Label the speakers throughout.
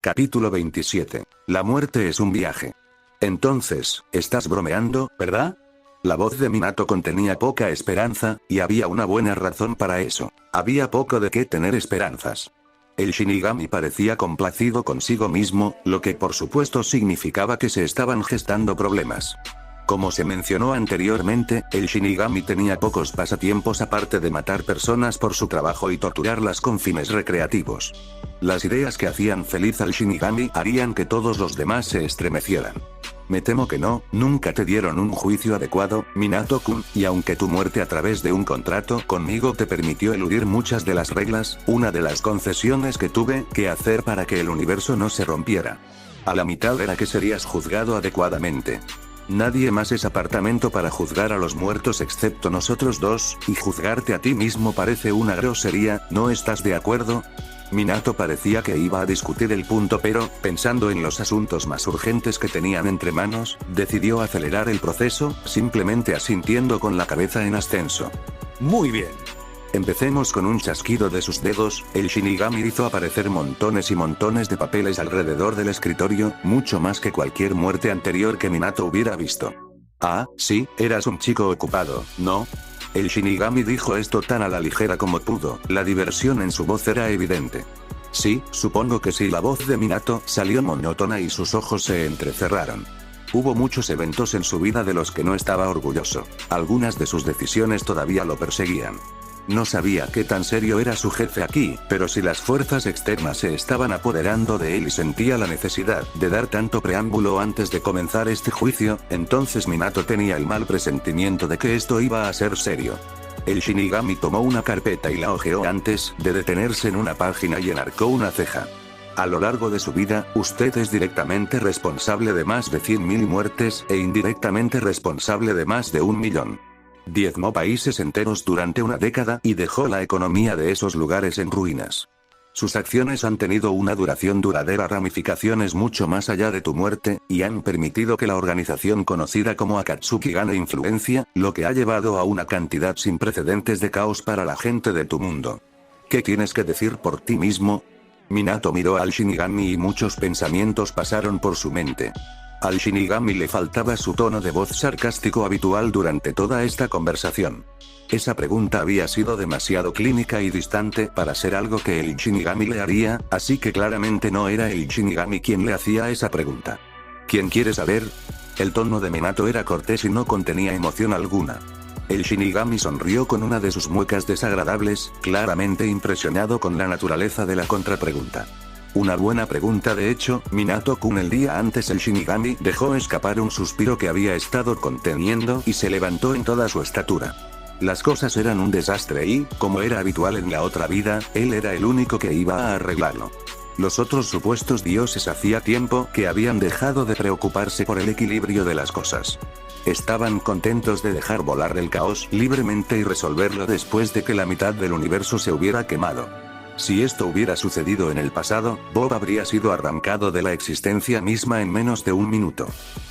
Speaker 1: Capítulo 27. La muerte es un viaje. Entonces, estás bromeando, ¿verdad? La voz de Minato contenía poca esperanza, y había una buena razón para eso. Había poco de qué tener esperanzas. El Shinigami parecía complacido consigo mismo, lo que por supuesto significaba que se estaban gestando problemas. Como se mencionó anteriormente, el Shinigami tenía pocos pasatiempos aparte de matar personas por su trabajo y torturarlas con fines recreativos. Las ideas que hacían feliz al Shinigami harían que todos los demás se estremecieran. Me temo que no, nunca te dieron un juicio adecuado, Minato-kun, y aunque tu muerte a través de un contrato conmigo te permitió eludir muchas de las reglas, una de las concesiones que tuve que hacer para que el universo no se rompiera. A la mitad era que serías juzgado adecuadamente. Nadie más es apartamento para juzgar a los muertos excepto nosotros dos, y juzgarte a ti mismo parece una grosería, ¿no estás de acuerdo? Minato parecía que iba a discutir el punto pero, pensando en los asuntos más urgentes que tenían entre manos, decidió acelerar el proceso, simplemente asintiendo con la cabeza en ascenso.
Speaker 2: Muy bien.
Speaker 1: Empecemos con un chasquido de sus dedos, el Shinigami hizo aparecer montones y montones de papeles alrededor del escritorio, mucho más que cualquier muerte anterior que Minato hubiera visto. Ah, sí, eras un chico ocupado, ¿no? El Shinigami dijo esto tan a la ligera como pudo, la diversión en su voz era evidente. Sí, supongo que sí. La voz de Minato salió monótona y sus ojos se entrecerraron. Hubo muchos eventos en su vida de los que no estaba orgulloso. Algunas de sus decisiones todavía lo perseguían. No sabía qué tan serio era su jefe aquí, pero si las fuerzas externas se estaban apoderando de él y sentía la necesidad de dar tanto preámbulo antes de comenzar este juicio, entonces Minato tenía el mal presentimiento de que esto iba a ser serio. El Shinigami tomó una carpeta y la hojeó antes de detenerse en una página y enarcó una ceja. A lo largo de su vida, usted es directamente responsable de más de 100.000 muertes e indirectamente responsable de más de 1 millón. Diezmó países enteros durante una década y dejó la economía de esos lugares en ruinas. Sus acciones han tenido una duración duradera, ramificaciones mucho más allá de tu muerte, y han permitido que la organización conocida como Akatsuki gane influencia, lo que ha llevado a una cantidad sin precedentes de caos para la gente de tu mundo. ¿Qué tienes que decir por ti mismo? Minato miró al Shinigami y muchos pensamientos pasaron por su mente. Al Shinigami le faltaba su tono de voz sarcástico habitual durante toda esta conversación. Esa pregunta había sido demasiado clínica y distante para ser algo que el Shinigami le haría, así que claramente no era el Shinigami quien le hacía esa pregunta. ¿Quién quiere saber? El tono de Minato era cortés y no contenía emoción alguna. El Shinigami sonrió con una de sus muecas desagradables, claramente impresionado con la naturaleza de la contrapregunta. Una buena pregunta. De hecho, Minato-kun, el día antes el Shinigami dejó escapar un suspiro que había estado conteniendo y se levantó en toda su estatura. Las cosas eran un desastre y, como era habitual en la otra vida, él era el único que iba a arreglarlo. Los otros supuestos dioses hacía tiempo que habían dejado de preocuparse por el equilibrio de las cosas. Estaban contentos de dejar volar el caos libremente y resolverlo después de que la mitad del universo se hubiera quemado. Si esto hubiera sucedido en el pasado, Bob habría sido arrancado de la existencia misma en menos de 1 minuto.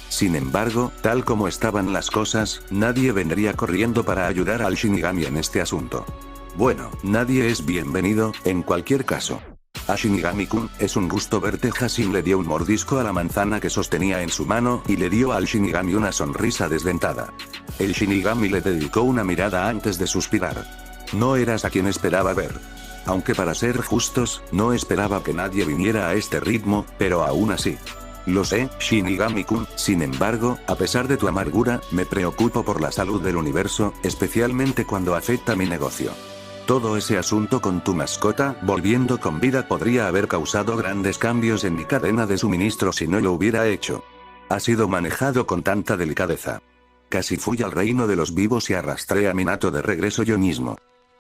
Speaker 1: Sin embargo, tal como estaban las cosas, nadie vendría corriendo para ayudar al Shinigami en este asunto. Bueno, nadie es bienvenido, en cualquier caso. A Shinigami-kun, es un gusto verte. Hashin le dio un mordisco a la manzana que sostenía en su mano y le dio al Shinigami una sonrisa desdentada. El Shinigami le dedicó una mirada antes de suspirar. No eras a quien esperaba ver. Aunque para ser justos, no esperaba que nadie viniera a este ritmo, pero aún así. Lo sé, Shinigami-kun, sin embargo, a pesar de tu amargura, me preocupo por la salud del universo, especialmente cuando afecta mi negocio. Todo ese asunto con tu mascota, volviendo con vida, podría haber causado grandes cambios en mi cadena de suministro si no lo hubiera hecho. Ha sido manejado con tanta delicadeza. Casi fui al reino de los vivos y arrastré a Minato de regreso yo mismo.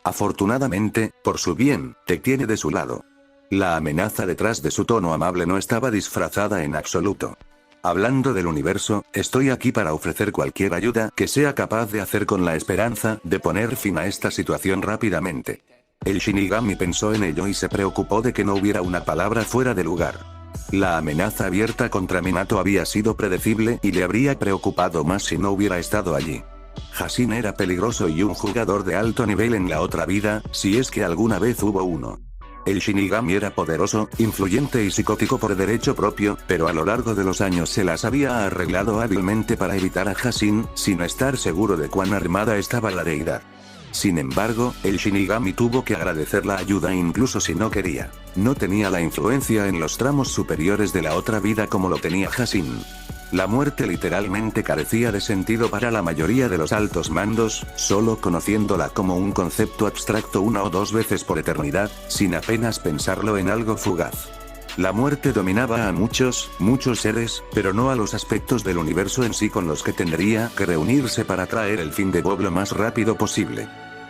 Speaker 1: Afortunadamente, por su bien, te tiene de su lado. La amenaza detrás de su tono amable no estaba disfrazada en absoluto. Hablando del universo, estoy aquí para ofrecer cualquier ayuda que sea capaz de hacer con la esperanza de poner fin a esta situación rápidamente. El Shinigami pensó en ello y se preocupó de que no hubiera una palabra fuera de lugar. La amenaza abierta contra Minato había sido predecible y le habría preocupado más si no hubiera estado allí. Hashin era peligroso y un jugador de alto nivel en la otra vida, si es que alguna vez hubo uno. El Shinigami era poderoso, influyente y psicótico por derecho propio, pero a lo largo de los años se las había arreglado hábilmente para evitar a Hashin, sin estar seguro de cuán armada estaba la deidad. Sin embargo, el Shinigami tuvo que agradecer la ayuda incluso si no quería. No tenía la influencia en los tramos superiores de la otra vida como lo tenía Hashin. La muerte literalmente carecía de sentido para la mayoría de los altos mandos, solo conociéndola como un concepto abstracto una o dos veces por eternidad, sin apenas pensarlo en algo fugaz. La muerte dominaba a muchos seres, pero no a los aspectos del universo en sí con los que tendría que reunirse para traer el fin de Bob lo más rápido posible.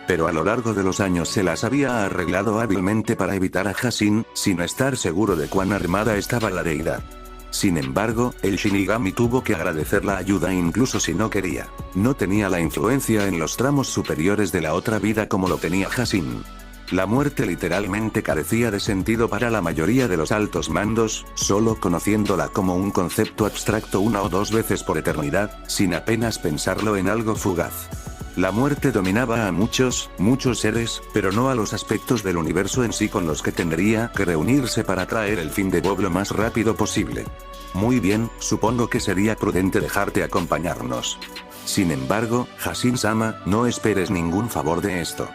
Speaker 1: Pero a lo largo de los años se las había arreglado hábilmente para evitar a Hashin, sin estar seguro de cuán armada estaba la deidad. Sin embargo, el Shinigami tuvo que agradecer la ayuda incluso si no quería. No tenía la influencia en los tramos superiores de la otra vida como lo tenía Hashin. La muerte literalmente carecía de sentido para la mayoría de los altos mandos, solo conociéndola como un concepto abstracto una o dos veces por eternidad, sin apenas pensarlo en algo fugaz. La muerte dominaba a muchos seres, pero no a los aspectos del universo en sí con los que tendría que reunirse para traer el fin de Bob lo más rápido posible. Muy bien, supongo que sería prudente dejarte acompañarnos. Sin embargo, Hashin-sama, no esperes ningún favor de esto.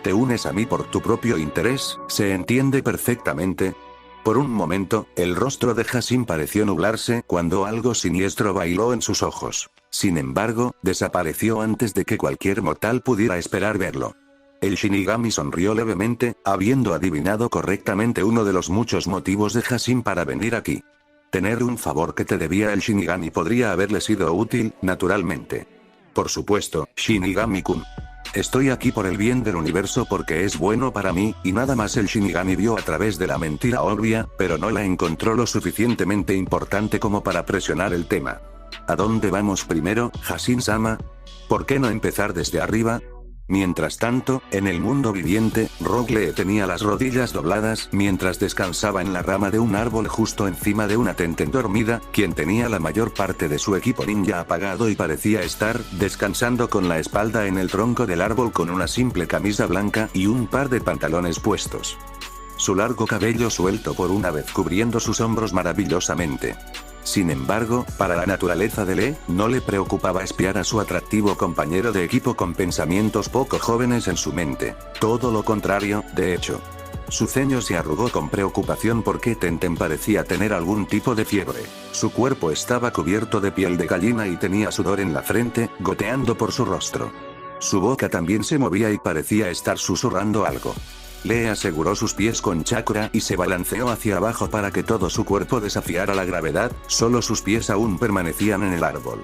Speaker 1: Te unes a mí por tu propio interés, ¿se entiende perfectamente? Por un momento, el rostro de Hashin pareció nublarse cuando algo siniestro bailó en sus ojos. Sin embargo, desapareció antes de que cualquier mortal pudiera esperar verlo. El Shinigami sonrió levemente, habiendo adivinado correctamente uno de los muchos motivos de Hashin para venir aquí. Tener un favor que te debía el Shinigami podría haberle sido útil, naturalmente. Por supuesto, Shinigami-kun. Estoy aquí por el bien del universo porque es bueno para mí, y nada más. El Shinigami vio a través de la mentira obvia, pero no la encontró lo suficientemente importante como para presionar el tema. ¿A dónde vamos primero, Hashin-sama? ¿Por qué no empezar desde arriba? Mientras tanto, en el mundo viviente, Rogue Lee tenía las rodillas dobladas mientras descansaba en la rama de un árbol justo encima de una Tenten dormida, quien tenía la mayor parte de su equipo ninja apagado y parecía estar descansando con la espalda en el tronco del árbol con una simple camisa blanca y un par de pantalones puestos. Su largo cabello suelto por una vez cubriendo sus hombros maravillosamente. Sin embargo, para la naturaleza de Lee, no le preocupaba espiar a su atractivo compañero de equipo con pensamientos poco jóvenes en su mente. Todo lo contrario, de hecho. Su ceño se arrugó con preocupación porque Tenten parecía tener algún tipo de fiebre. Su cuerpo estaba cubierto de piel de gallina y tenía sudor en la frente, goteando por su rostro. Su boca también se movía y parecía estar susurrando algo. Lee aseguró sus pies con chakra y se balanceó hacia abajo para que todo su cuerpo desafiara la gravedad, solo sus pies aún permanecían en el árbol.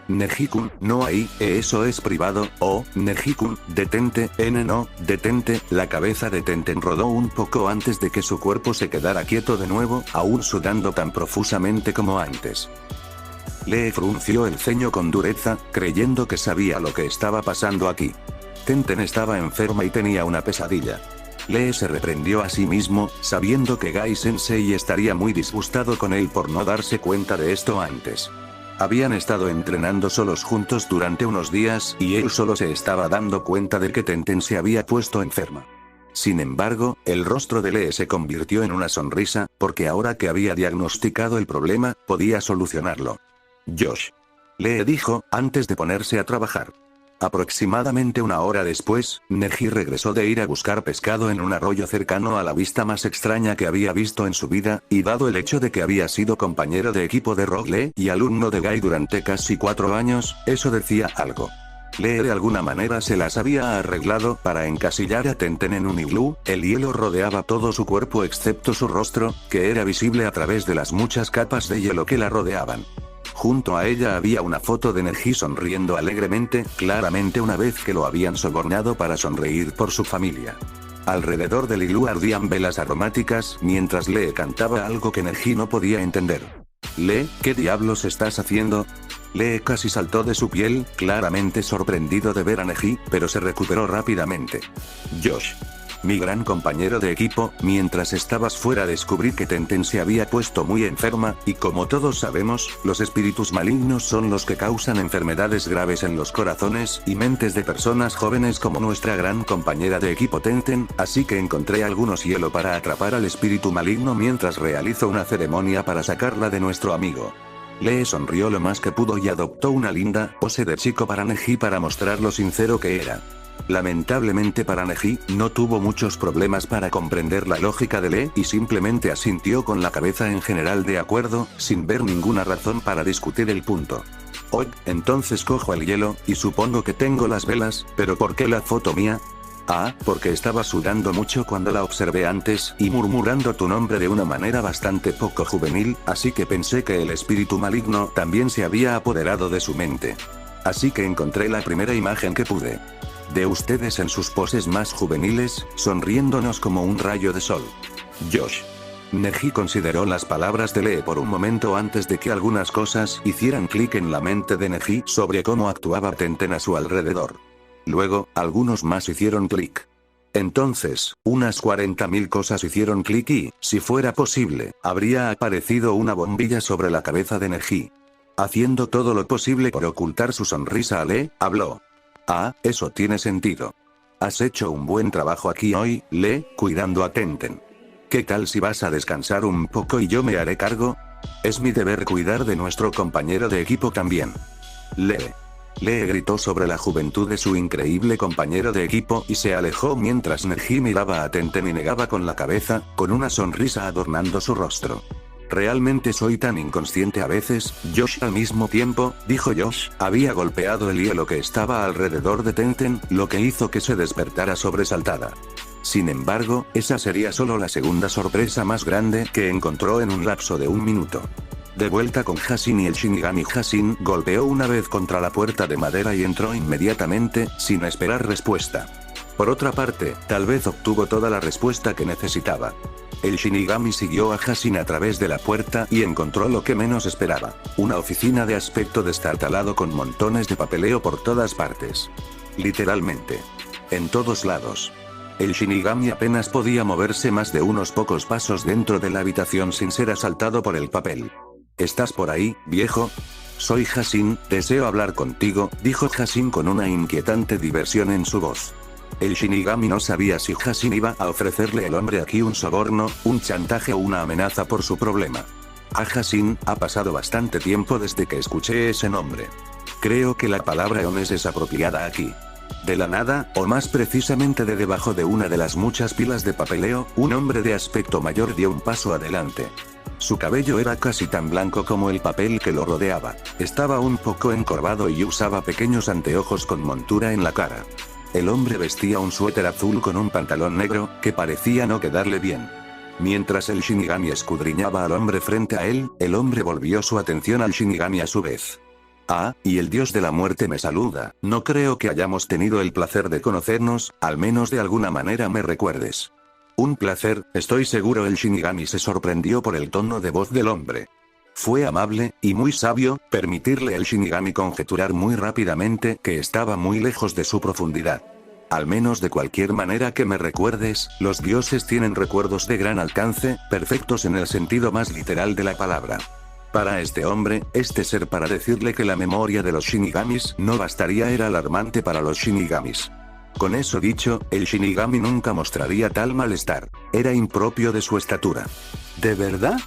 Speaker 1: Neji-kun, no ahí, eso es privado, oh, Neji-kun, detente, no, detente. La cabeza de Tenten rodó un poco antes de que su cuerpo se quedara quieto de nuevo, aún sudando tan profusamente como antes. Lee frunció el ceño con dureza, creyendo que sabía lo que estaba pasando aquí. Tenten estaba enferma y tenía una pesadilla. Lee se reprendió a sí mismo, sabiendo que Gai Sensei estaría muy disgustado con él por no darse cuenta de esto antes. Habían estado entrenando solos juntos durante unos días y él solo se estaba dando cuenta de que Tenten se había puesto enferma. Sin embargo, el rostro de Lee se convirtió en una sonrisa, porque ahora que había diagnosticado el problema, podía solucionarlo. Josh. Lee dijo, antes de ponerse a trabajar. Aproximadamente una hora después, Neji regresó de ir a buscar pescado en un arroyo cercano a la vista más extraña que había visto en su vida, y dado el hecho de que había sido compañero de equipo de Rogue Lee y alumno de Gai durante casi 4 años, eso decía algo. Lee de alguna manera se las había arreglado para encasillar a Tenten en un iglú. El hielo rodeaba todo su cuerpo excepto su rostro, que era visible a través de las muchas capas de hielo que la rodeaban. Junto a ella había una foto de Neji sonriendo alegremente, claramente una vez que lo habían sobornado para sonreír por su familia. Alrededor del iglú ardían velas aromáticas mientras Lee cantaba algo que Neji no podía entender. Lee, ¿qué diablos estás haciendo? Lee casi saltó de su piel, claramente sorprendido de ver a Neji, pero se recuperó rápidamente. Josh. Mi gran compañero de equipo, mientras estabas fuera descubrí que Tenten se había puesto muy enferma, y como todos sabemos, los espíritus malignos son los que causan enfermedades graves en los corazones y mentes de personas jóvenes como nuestra gran compañera de equipo Tenten, así que encontré algunos hielo para atrapar al espíritu maligno mientras realizo una ceremonia para sacarla de nuestro amigo. Lee sonrió lo más que pudo y adoptó una linda pose de chico para Neji para mostrar lo sincero que era. Lamentablemente para Neji, no tuvo muchos problemas para comprender la lógica de Lee y simplemente asintió con la cabeza en general de acuerdo, sin ver ninguna razón para discutir el punto. Entonces cojo el hielo, y supongo que tengo las velas, pero ¿por qué la foto mía? Porque estaba sudando mucho cuando la observé antes y murmurando tu nombre de una manera bastante poco juvenil, así que pensé que el espíritu maligno también se había apoderado de su mente. Así que encontré la primera imagen que pude. De ustedes en sus poses más juveniles, sonriéndonos como un rayo de sol. Josh. Neji consideró las palabras de Lee por un momento antes de que algunas cosas hicieran clic en la mente de Neji sobre cómo actuaba Tenten a su alrededor. Luego, algunos más hicieron clic. Entonces, unas 40.000 cosas hicieron clic y, si fuera posible, habría aparecido una bombilla sobre la cabeza de Neji. Haciendo todo lo posible por ocultar su sonrisa a Lee, habló. Eso tiene sentido. Has hecho un buen trabajo aquí hoy, Lee, cuidando a Tenten. ¿Qué tal si vas a descansar un poco y yo me haré cargo? Es mi deber cuidar de nuestro compañero de equipo también. Lee gritó sobre la juventud de su increíble compañero de equipo y se alejó mientras Neji miraba a Tenten y negaba con la cabeza, con una sonrisa adornando su rostro. Realmente soy tan inconsciente a veces, Josh. Al mismo tiempo, dijo Josh, había golpeado el hielo que estaba alrededor de Tenten, lo que hizo que se despertara sobresaltada. Sin embargo, esa sería solo la segunda sorpresa más grande que encontró en un lapso de 1 minuto. De vuelta con Hasin y el Shinigami Hasin golpeó una vez contra la puerta de madera y entró inmediatamente, sin esperar respuesta. Por otra parte, tal vez obtuvo toda la respuesta que necesitaba. El Shinigami siguió a Hasin a través de la puerta y encontró lo que menos esperaba. Una oficina de aspecto destartalado con montones de papeleo por todas partes. Literalmente. En todos lados. El Shinigami apenas podía moverse más de unos pocos pasos dentro de la habitación sin ser asaltado por el papel. ¿Estás por ahí, viejo? Soy Hasin, deseo hablar contigo, dijo Hasin con una inquietante diversión en su voz. El Shinigami no sabía si Hasin iba a ofrecerle al hombre aquí un soborno, un chantaje o una amenaza por su problema. Hasin, ha pasado bastante tiempo desde que escuché ese nombre. Creo que la palabra Ones es apropiada aquí. De la nada, o más precisamente de debajo de una de las muchas pilas de papeleo, un hombre de aspecto mayor dio un paso adelante. Su cabello era casi tan blanco como el papel que lo rodeaba. Estaba un poco encorvado y usaba pequeños anteojos con montura en la cara. El hombre vestía un suéter azul con un pantalón negro, que parecía no quedarle bien. Mientras el Shinigami escudriñaba al hombre frente a él, el hombre volvió su atención al Shinigami a su vez. Y el dios de la muerte me saluda. No creo que hayamos tenido el placer de conocernos, al menos de alguna manera me recuerdes. Un placer, estoy seguro. El Shinigami se sorprendió por el tono de voz del hombre. Fue amable, y muy sabio, permitirle al Shinigami conjeturar muy rápidamente que estaba muy lejos de su profundidad. Al menos de cualquier manera que me recuerdes, los dioses tienen recuerdos de gran alcance, perfectos en el sentido más literal de la palabra. Para este hombre, este ser para decirle que la memoria de los Shinigamis no bastaría era alarmante para los Shinigamis. Con eso dicho, el Shinigami nunca mostraría tal malestar. Era impropio de su estatura. ¿De verdad?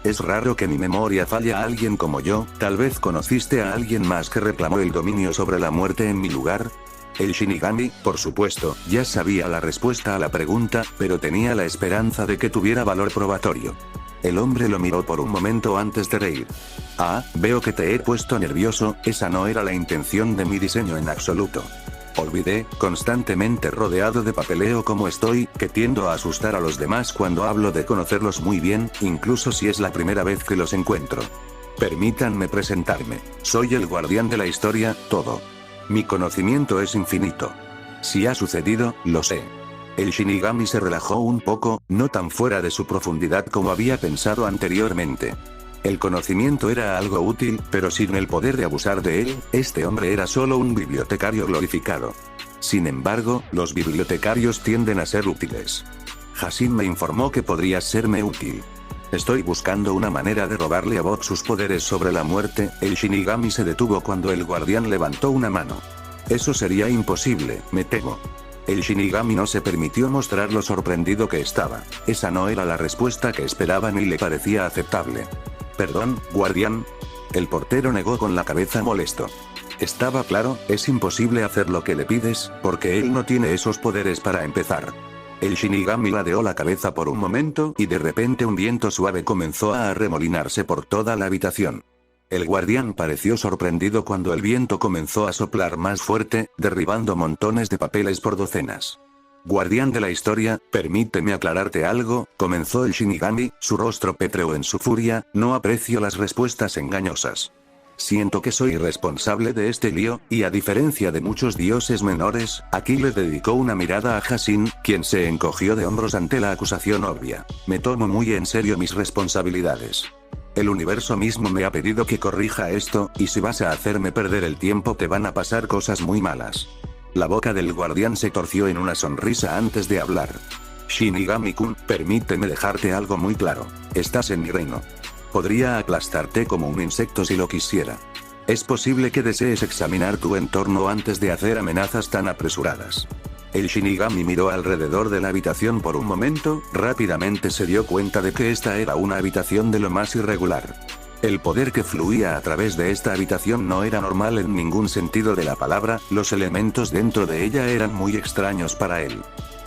Speaker 1: Es raro que mi memoria falle a alguien como yo. Tal vez conociste a alguien más que reclamó el dominio sobre la muerte en mi lugar. El Shinigami, por supuesto, ya sabía la respuesta a la pregunta, pero tenía la esperanza de que tuviera valor probatorio. El hombre lo miró por un momento antes de reír. Veo que te he puesto nervioso, esa no era la intención de mi diseño en absoluto. Olvidé, constantemente rodeado de papeleo como estoy, que tiendo a asustar a los demás cuando hablo de conocerlos muy bien, incluso si es la primera vez que los encuentro. Permítanme presentarme. Soy el guardián de la historia, todo. Mi conocimiento es infinito. Si ha sucedido, lo sé. El Shinigami se relajó un poco, no tan fuera de su profundidad como había pensado anteriormente. El conocimiento era algo útil, pero sin el poder de abusar de él, este hombre era solo un bibliotecario glorificado. Sin embargo, los bibliotecarios tienden a ser útiles. Hashin me informó que podrías serme útil. Estoy buscando una manera de robarle a Bob sus poderes sobre la muerte. El Shinigami se detuvo cuando el guardián levantó una mano. Eso sería imposible, me temo. El Shinigami no se permitió mostrar lo sorprendido que estaba. Esa no era la respuesta que esperaba ni le parecía aceptable. Perdón, guardián. El portero negó con la cabeza molesto. Estaba claro, es imposible hacer lo que le pides, porque él no tiene esos poderes para empezar. El Shinigami ladeó la cabeza por un momento y de repente un viento suave comenzó a arremolinarse por toda la habitación. El guardián pareció sorprendido cuando el viento comenzó a soplar más fuerte, derribando montones de papeles por docenas. Guardián de la historia, permíteme aclararte algo, comenzó el Shinigami, su rostro pétreo en su furia, no aprecio las respuestas engañosas. Siento que soy responsable de este lío, y a diferencia de muchos dioses menores, aquí le dedicó una mirada a Hashin, quien se encogió de hombros ante la acusación obvia. Me tomo muy en serio mis responsabilidades. El universo mismo me ha pedido que corrija esto, y si vas a hacerme perder el tiempo te van a pasar cosas muy malas. La boca del guardián se torció en una sonrisa antes de hablar. Shinigami-kun, permíteme dejarte algo muy claro. Estás en mi reino. Podría aplastarte como un insecto si lo quisiera. Es posible que desees examinar tu entorno antes de hacer amenazas tan apresuradas. El Shinigami miró alrededor de la habitación por un momento, rápidamente se dio cuenta de que esta era una habitación de lo más irregular. El poder que fluía a través de esta habitación no era normal en ningún sentido de la palabra, los elementos dentro de ella eran muy extraños para él.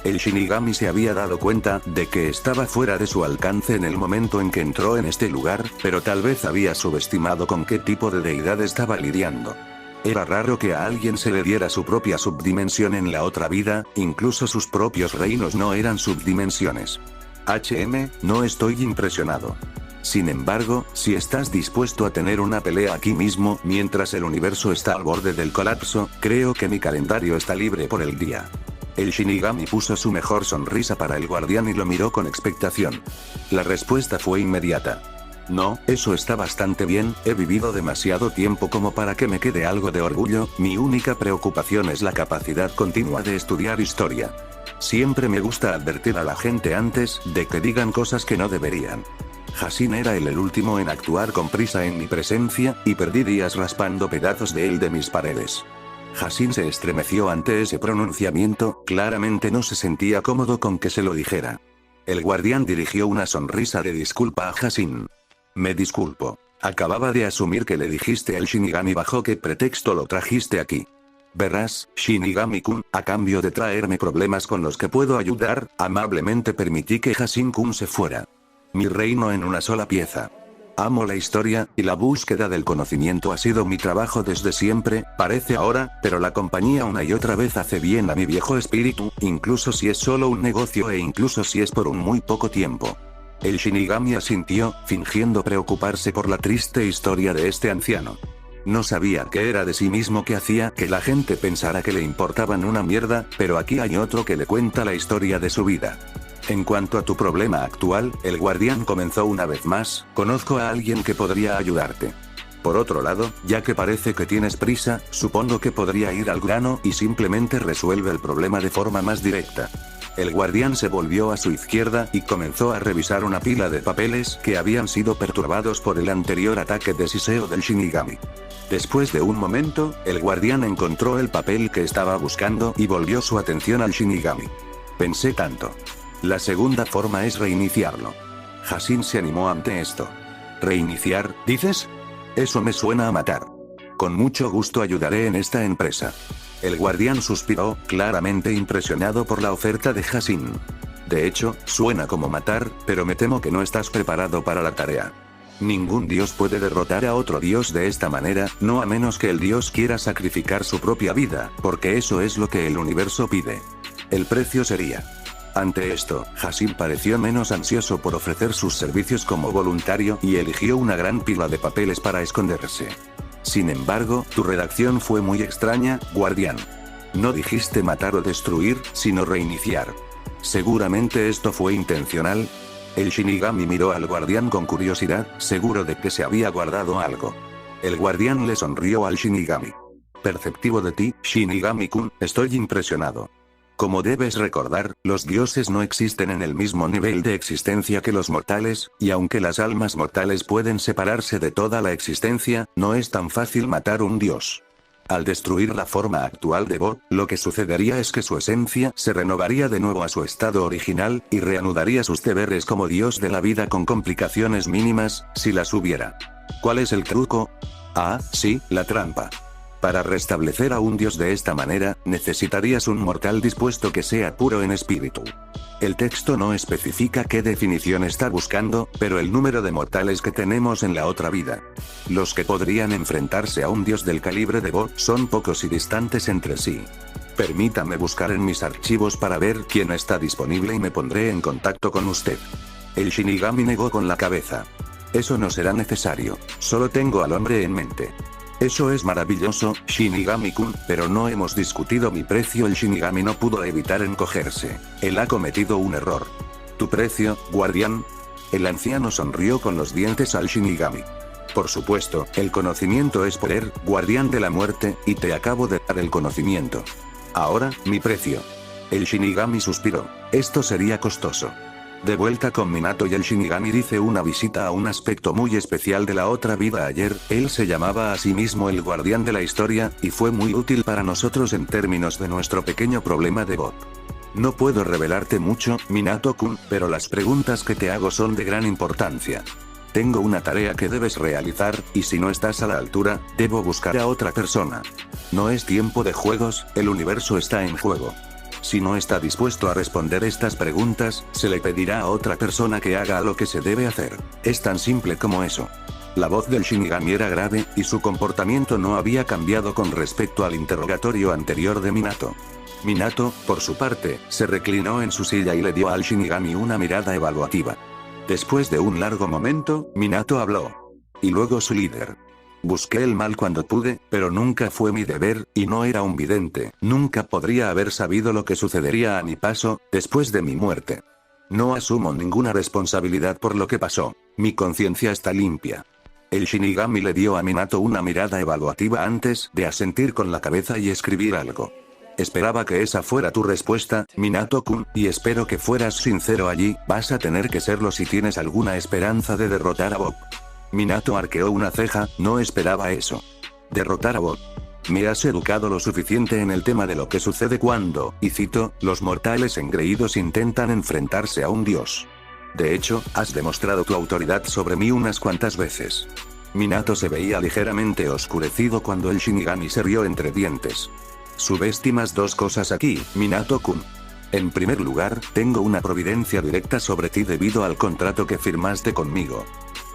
Speaker 1: El Shinigami se había dado cuenta de que estaba fuera de su alcance en el momento en que entró en este lugar, pero tal vez había subestimado con qué tipo de deidad estaba lidiando. Era raro que a alguien se le diera su propia subdimensión en la otra vida, incluso sus propios reinos no eran subdimensiones. No estoy impresionado. Sin embargo, si estás dispuesto a tener una pelea aquí mismo mientras el universo está al borde del colapso, creo que mi calendario está libre por el día. El Shinigami puso su mejor sonrisa para el guardián y lo miró con expectación. La respuesta fue inmediata. No, eso está bastante bien, he vivido demasiado tiempo como para que me quede algo de orgullo, mi única preocupación es la capacidad continua de estudiar historia. Siempre me gusta advertir a la gente antes de que digan cosas que no deberían. Hashin era el último en actuar con prisa en mi presencia, y perdí días raspando pedazos de él de mis paredes. Hashin se estremeció ante ese pronunciamiento, claramente no se sentía cómodo con que se lo dijera. El guardián dirigió una sonrisa de disculpa a Hashin. Me disculpo. Acababa de asumir que le dijiste al Shinigami bajo qué pretexto lo trajiste aquí. Verás, Shinigami-kun, a cambio de traerme problemas con los que puedo ayudar, amablemente permití que Hashin-kun se fuera. Mi reino en una sola pieza. Amo la historia, y la búsqueda del conocimiento ha sido mi trabajo desde siempre, parece ahora, pero la compañía una y otra vez hace bien a mi viejo espíritu, incluso si es solo un negocio e incluso si es por un muy poco tiempo. El Shinigami asintió, fingiendo preocuparse por la triste historia de este anciano. No sabía qué era de sí mismo que hacía que la gente pensara que le importaban una mierda, pero aquí hay otro que le cuenta la historia de su vida. En cuanto a tu problema actual, el guardián comenzó una vez más, conozco a alguien que podría ayudarte. Por otro lado, ya que parece que tienes prisa, supongo que podría ir al grano y simplemente resuelve el problema de forma más directa. El guardián se volvió a su izquierda y comenzó a revisar una pila de papeles que habían sido perturbados por el anterior ataque de siseo del Shinigami. Después de un momento, el guardián encontró el papel que estaba buscando y volvió su atención al Shinigami. Pensé tanto. La segunda forma es reiniciarlo. Hashin se animó ante esto. ¿Reiniciar, dices? Eso me suena a matar. Con mucho gusto ayudaré en esta empresa. El guardián suspiró, claramente impresionado por la oferta de Hashin. De hecho, suena como matar, pero me temo que no estás preparado para la tarea. Ningún dios puede derrotar a otro dios de esta manera, no a menos que el dios quiera sacrificar su propia vida, porque eso es lo que el universo pide. El precio sería... Ante esto, Hashin pareció menos ansioso por ofrecer sus servicios como voluntario y eligió una gran pila de papeles para esconderse. Sin embargo, tu redacción fue muy extraña, guardián. No dijiste matar o destruir, sino reiniciar. Seguramente esto fue intencional. El Shinigami miró al guardián con curiosidad, seguro de que se había guardado algo. El guardián le sonrió al Shinigami. Perceptivo de ti, Shinigami-kun, estoy impresionado. Como debes recordar, los dioses no existen en el mismo nivel de existencia que los mortales, y aunque las almas mortales pueden separarse de toda la existencia, no es tan fácil matar un dios. Al destruir la forma actual de Bob, lo que sucedería es que su esencia se renovaría de nuevo a su estado original, y reanudaría sus deberes como dios de la vida con complicaciones mínimas, si las hubiera. ¿Cuál es el truco? Ah, sí, la trampa. Para restablecer a un dios de esta manera, necesitarías un mortal dispuesto que sea puro en espíritu. El texto no especifica qué definición está buscando, pero el número de mortales que tenemos en la otra vida. Los que podrían enfrentarse a un dios del calibre de Bob son pocos y distantes entre sí. Permítame buscar en mis archivos para ver quién está disponible y me pondré en contacto con usted. El Shinigami negó con la cabeza. Eso no será necesario, solo tengo al hombre en mente. Eso es maravilloso, Shinigami-kun, pero no hemos discutido mi precio. El Shinigami no pudo evitar encogerse. Él ha cometido un error. ¿Tu precio, guardián? El anciano sonrió con los dientes al Shinigami. Por supuesto, el conocimiento es poder, guardián de la muerte, y te acabo de dar el conocimiento. Ahora, mi precio. El Shinigami suspiró. Esto sería costoso. De vuelta con Minato y el Shinigami dice una visita a un aspecto muy especial de la otra vida. Ayer, él se llamaba a sí mismo el guardián de la historia, y fue muy útil para nosotros en términos de nuestro pequeño problema de Bob. No puedo revelarte mucho, Minato-kun, pero las preguntas que te hago son de gran importancia. Tengo una tarea que debes realizar, y si no estás a la altura, debo buscar a otra persona. No es tiempo de juegos, el universo está en juego. Si no está dispuesto a responder estas preguntas, se le pedirá a otra persona que haga lo que se debe hacer. Es tan simple como eso. La voz del Shinigami era grave, y su comportamiento no había cambiado con respecto al interrogatorio anterior de Minato. Minato, por su parte, se reclinó en su silla y le dio al Shinigami una mirada evaluativa. Después de un largo momento, Minato habló. Y luego su líder. Busqué el mal cuando pude, pero nunca fue mi deber, y no era un vidente. Nunca podría haber sabido lo que sucedería a mi paso, después de mi muerte. No asumo ninguna responsabilidad por lo que pasó. Mi conciencia está limpia. El Shinigami le dio a Minato una mirada evaluativa antes de asentir con la cabeza y escribir algo. Esperaba que esa fuera tu respuesta, Minato-kun, y espero que fueras sincero allí. Vas a tener que serlo si tienes alguna esperanza de derrotar a Bob. Minato arqueó una ceja, no esperaba eso. Derrotar a Bob. Me has educado lo suficiente en el tema de lo que sucede cuando, y cito, los mortales engreídos intentan enfrentarse a un dios. De hecho, has demostrado tu autoridad sobre mí unas cuantas veces. Minato se veía ligeramente oscurecido cuando el Shinigami se rió entre dientes. Subestimas dos cosas aquí, Minato-kun. En primer lugar, tengo una providencia directa sobre ti debido al contrato que firmaste conmigo.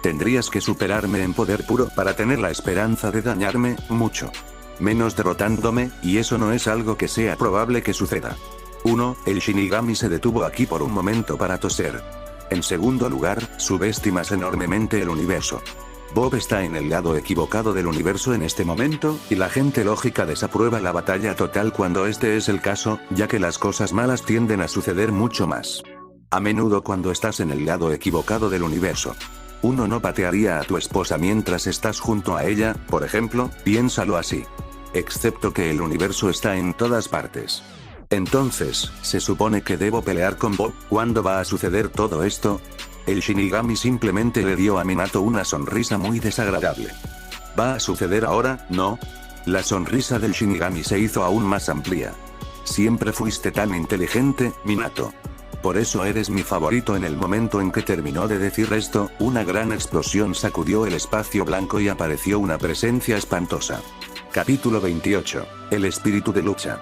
Speaker 1: Tendrías que superarme en poder puro para tener la esperanza de dañarme, mucho menos derrotándome, y eso no es algo que sea probable que suceda. 1. El Shinigami se detuvo aquí por un momento para toser. En segundo lugar, subestimas enormemente el universo. Bob está en el lado equivocado del universo en este momento, y la gente lógica desaprueba la batalla total cuando este es el caso, ya que las cosas malas tienden a suceder mucho más a menudo cuando estás en el lado equivocado del universo. Uno no patearía a tu esposa mientras estás junto a ella, por ejemplo, piénsalo así. Excepto que el universo está en todas partes. Entonces, ¿se supone que debo pelear con Bob? ¿Cuándo va a suceder todo esto? El Shinigami simplemente le dio a Minato una sonrisa muy desagradable. ¿Va a suceder ahora, no? La sonrisa del Shinigami se hizo aún más amplia. Siempre fuiste tan inteligente, Minato. Por eso eres mi favorito. En el momento en que terminó de decir esto, una gran explosión sacudió el espacio blanco y apareció una presencia espantosa. Capítulo 28. El espíritu de lucha.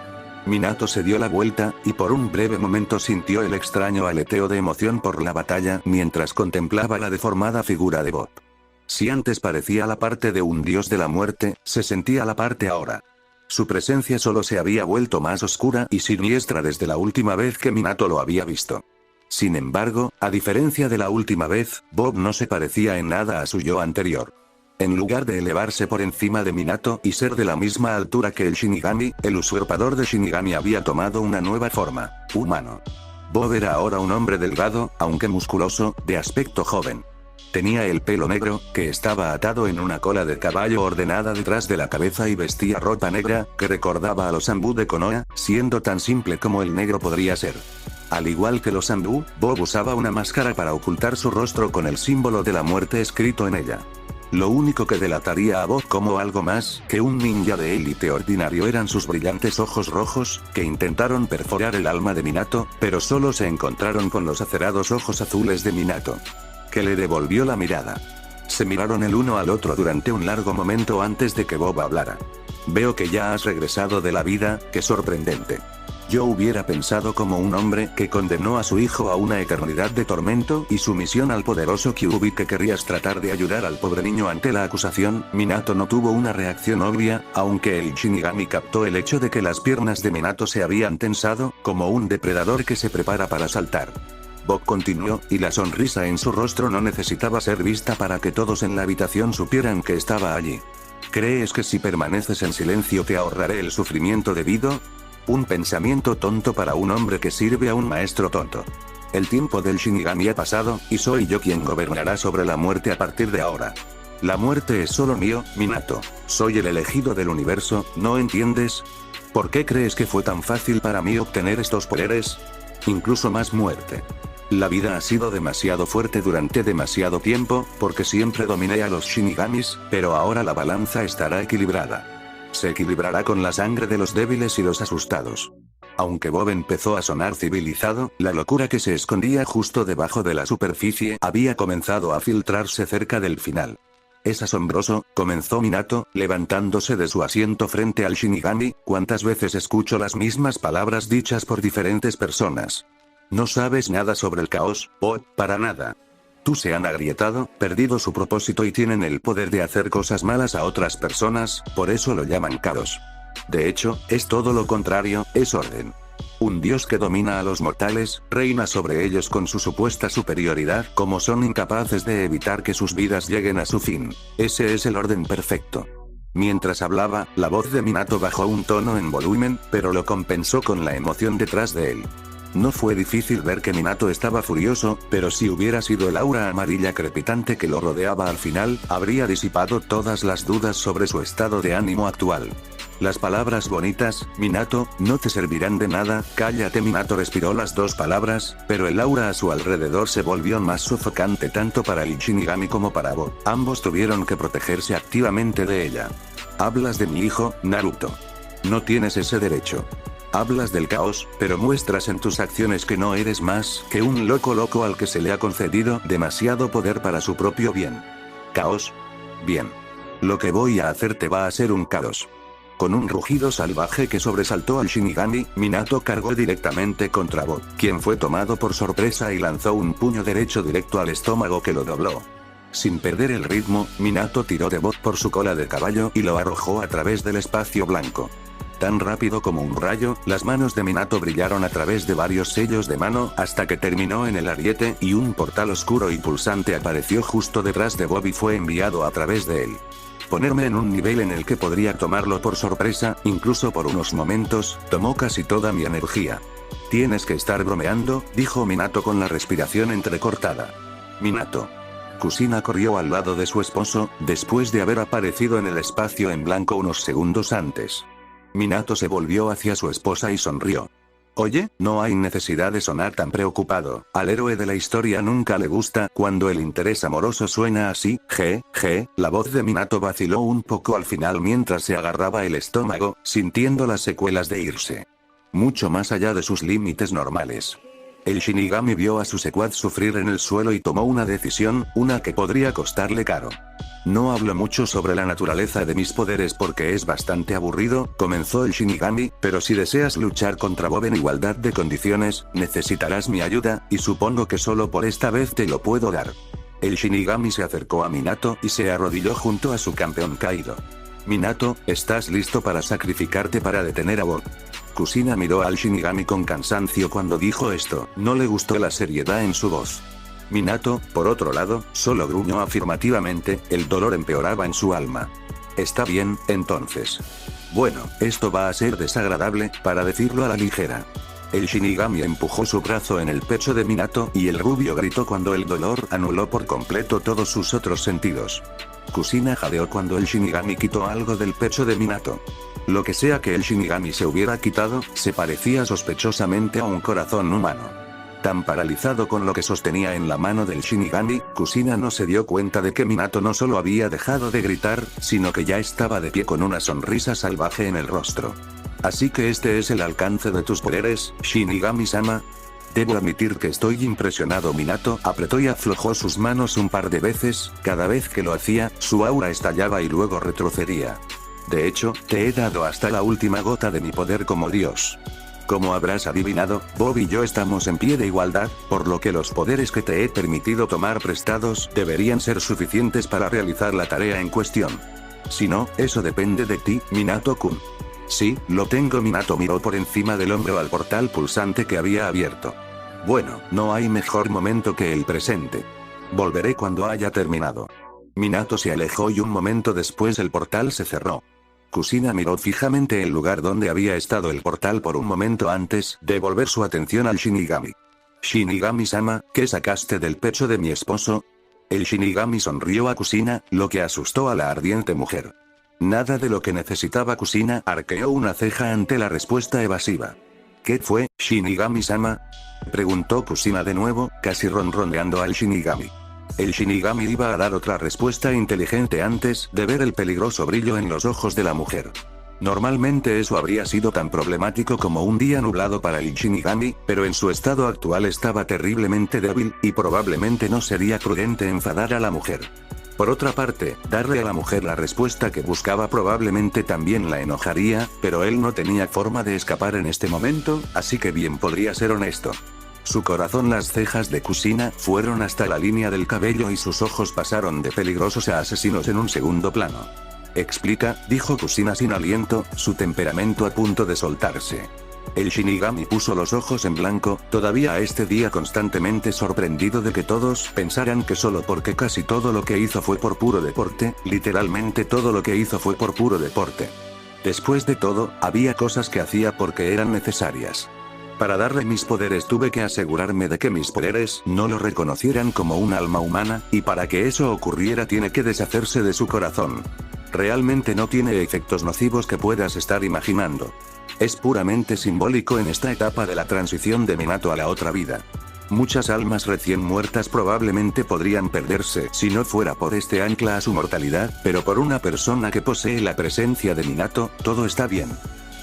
Speaker 1: Minato se dio la vuelta, y por un breve momento sintió el extraño aleteo de emoción por la batalla mientras contemplaba la deformada figura de Bob. Si antes parecía la parte de un dios de la muerte, se sentía la parte ahora. Su presencia solo se había vuelto más oscura y siniestra desde la última vez que Minato lo había visto. Sin embargo, a diferencia de la última vez, Bob no se parecía en nada a su yo anterior. En lugar de elevarse por encima de Minato y ser de la misma altura que el Shinigami, el usurpador de Shinigami había tomado una nueva forma, humano. Bob era ahora un hombre delgado, aunque musculoso, de aspecto joven. Tenía el pelo negro, que estaba atado en una cola de caballo ordenada detrás de la cabeza y vestía ropa negra, que recordaba a los Anbu de Konoha, siendo tan simple como el negro podría ser. Al igual que los Anbu, Bob usaba una máscara para ocultar su rostro con el símbolo de la muerte escrito en ella. Lo único que delataría a Bob como algo más que un ninja de élite ordinario eran sus brillantes ojos rojos, que intentaron perforar el alma de Minato, pero solo se encontraron con los acerados ojos azules de Minato, que le devolvió la mirada. Se miraron el uno al otro durante un largo momento antes de que Bob hablara. Veo que ya has regresado de la vida, qué sorprendente. Yo hubiera pensado como un hombre que condenó a su hijo a una eternidad de tormento y sumisión al poderoso Kyuubi que querrías tratar de ayudar al pobre niño ante la acusación. Minato no tuvo una reacción obvia, aunque el Shinigami captó el hecho de que las piernas de Minato se habían tensado, como un depredador que se prepara para saltar. Bob continuó, y la sonrisa en su rostro no necesitaba ser vista para que todos en la habitación supieran que estaba allí. ¿Crees que si permaneces en silencio te ahorraré el sufrimiento debido? Un pensamiento tonto para un hombre que sirve a un maestro tonto. El tiempo del Shinigami ha pasado, y soy yo quien gobernará sobre la muerte a partir de ahora. La muerte es solo mío, Minato. Soy el elegido del universo, ¿no entiendes? ¿Por qué crees que fue tan fácil para mí obtener estos poderes? Incluso más muerte. La vida ha sido demasiado fuerte durante demasiado tiempo, porque siempre dominé a los Shinigamis, pero ahora la balanza estará equilibrada. Se equilibrará con la sangre de los débiles y los asustados. Aunque Bob empezó a sonar civilizado, la locura que se escondía justo debajo de la superficie había comenzado a filtrarse cerca del final. Es asombroso, comenzó Minato, levantándose de su asiento frente al Shinigami, ¿cuántas veces escucho las mismas palabras dichas por diferentes personas? No sabes nada sobre el caos, Bob, para nada. Tú se han agrietado, perdido su propósito y tienen el poder de hacer cosas malas a otras personas, por eso lo llaman caos. De hecho, es todo lo contrario, es orden. Un dios que domina a los mortales, reina sobre ellos con su supuesta superioridad, como son incapaces de evitar que sus vidas lleguen a su fin. Ese es el orden perfecto. Mientras hablaba, la voz de Minato bajó un tono en volumen, pero lo compensó con la emoción detrás de él. No fue difícil ver que Minato estaba furioso, pero si hubiera sido el aura amarilla crepitante que lo rodeaba al final, habría disipado todas las dudas sobre su estado de ánimo actual. Las palabras bonitas, Minato, no te servirán de nada, cállate. Minato respiró las dos palabras, pero el aura a su alrededor se volvió más sofocante tanto para el Shinigami como para Bob. Ambos tuvieron que protegerse activamente de ella. Hablas de mi hijo, Naruto. No tienes ese derecho. Hablas del caos, pero muestras en tus acciones que no eres más que un loco al que se le ha concedido demasiado poder para su propio bien. ¿Caos? Bien. Lo que voy a hacer te va a ser un caos. Con un rugido salvaje que sobresaltó al Shinigami, Minato cargó directamente contra Bob, quien fue tomado por sorpresa y lanzó un puño derecho directo al estómago que lo dobló. Sin perder el ritmo, Minato tiró de Bob por su cola de caballo y lo arrojó a través del espacio blanco. Tan rápido como un rayo, las manos de Minato brillaron a través de varios sellos de mano, hasta que terminó en el ariete, y un portal oscuro y pulsante apareció justo detrás de Bob y fue enviado a través de él. Ponerme en un nivel en el que podría tomarlo por sorpresa, incluso por unos momentos, tomó casi toda mi energía. Tienes que estar bromeando, dijo Minato con la respiración entrecortada. Minato. Kusina corrió al lado de su esposo, después de haber aparecido en el espacio en blanco unos segundos antes. Minato se volvió hacia su esposa y sonrió. Oye, no hay necesidad de sonar tan preocupado, al héroe de la historia nunca le gusta cuando el interés amoroso suena así, la voz de Minato vaciló un poco al final mientras se agarraba el estómago, sintiendo las secuelas de irse mucho más allá de sus límites normales. El Shinigami vio a su secuaz sufrir en el suelo y tomó una decisión, una que podría costarle caro. No hablo mucho sobre la naturaleza de mis poderes porque es bastante aburrido, comenzó el Shinigami, pero si deseas luchar contra Bob en igualdad de condiciones, necesitarás mi ayuda, y supongo que solo por esta vez te lo puedo dar. El Shinigami se acercó a Minato y se arrodilló junto a su campeón caído. Minato, ¿estás listo para sacrificarte para detener a Bob? Kusina miró al Shinigami con cansancio cuando dijo esto, no le gustó la seriedad en su voz. Minato, por otro lado, solo gruñó afirmativamente, el dolor empeoraba en su alma. Está bien, entonces. Bueno, esto va a ser desagradable, para decirlo a la ligera. El Shinigami empujó su brazo en el pecho de Minato y el rubio gritó cuando el dolor anuló por completo todos sus otros sentidos. Kusina jadeó cuando el Shinigami quitó algo del pecho de Minato. Lo que sea que el Shinigami se hubiera quitado, se parecía sospechosamente a un corazón humano. Tan paralizado con lo que sostenía en la mano del Shinigami, Kusina no se dio cuenta de que Minato no solo había dejado de gritar, sino que ya estaba de pie con una sonrisa salvaje en el rostro. Así que este es el alcance de tus poderes, Shinigami-sama. Debo admitir que estoy impresionado. Minato apretó y aflojó sus manos un par de veces, cada vez que lo hacía, su aura estallaba y luego retrocedía. De hecho, te he dado hasta la última gota de mi poder como Dios. Como habrás adivinado, Bob y yo estamos en pie de igualdad, por lo que los poderes que te he permitido tomar prestados deberían ser suficientes para realizar la tarea en cuestión. Si no, eso depende de ti, Minato-kun. Sí, lo tengo. Minato miró por encima del hombro al portal pulsante que había abierto. Bueno, no hay mejor momento que el presente. Volveré cuando haya terminado. Minato se alejó y un momento después el portal se cerró. Kusina miró fijamente el lugar donde había estado el portal por un momento antes de volver su atención al Shinigami. Shinigami-sama, ¿qué sacaste del pecho de mi esposo? El Shinigami sonrió a Kusina, lo que asustó a la ardiente mujer. Nada de lo que necesitaba. Kusina arqueó una ceja ante la respuesta evasiva. ¿Qué fue, Shinigami-sama? Preguntó Kusina de nuevo, casi ronroneando al Shinigami. El Shinigami iba a dar otra respuesta inteligente antes de ver el peligroso brillo en los ojos de la mujer. Normalmente eso habría sido tan problemático como un día nublado para el Shinigami, pero en su estado actual estaba terriblemente débil, y probablemente no sería prudente enfadar a la mujer. Por otra parte, darle a la mujer la respuesta que buscaba probablemente también la enojaría, pero él no tenía forma de escapar en este momento, así que bien podría ser honesto. Su corazón. Las cejas de Kusina fueron hasta la línea del cabello y sus ojos pasaron de peligrosos a asesinos en un segundo plano. Explica, dijo Kusina sin aliento, su temperamento a punto de soltarse. El Shinigami puso los ojos en blanco, todavía a este día constantemente sorprendido de que todos pensaran que solo porque casi todo lo que hizo fue por puro deporte, literalmente todo lo que hizo fue por puro deporte. Después de todo, había cosas que hacía porque eran necesarias. Para darle mis poderes tuve que asegurarme de que mis poderes no lo reconocieran como un alma humana, y para que eso ocurriera tiene que deshacerse de su corazón. Realmente no tiene efectos nocivos que puedas estar imaginando. Es puramente simbólico en esta etapa de la transición de Minato a la otra vida. Muchas almas recién muertas probablemente podrían perderse si no fuera por este ancla a su mortalidad, pero por una persona que posee la presencia de Minato, todo está bien.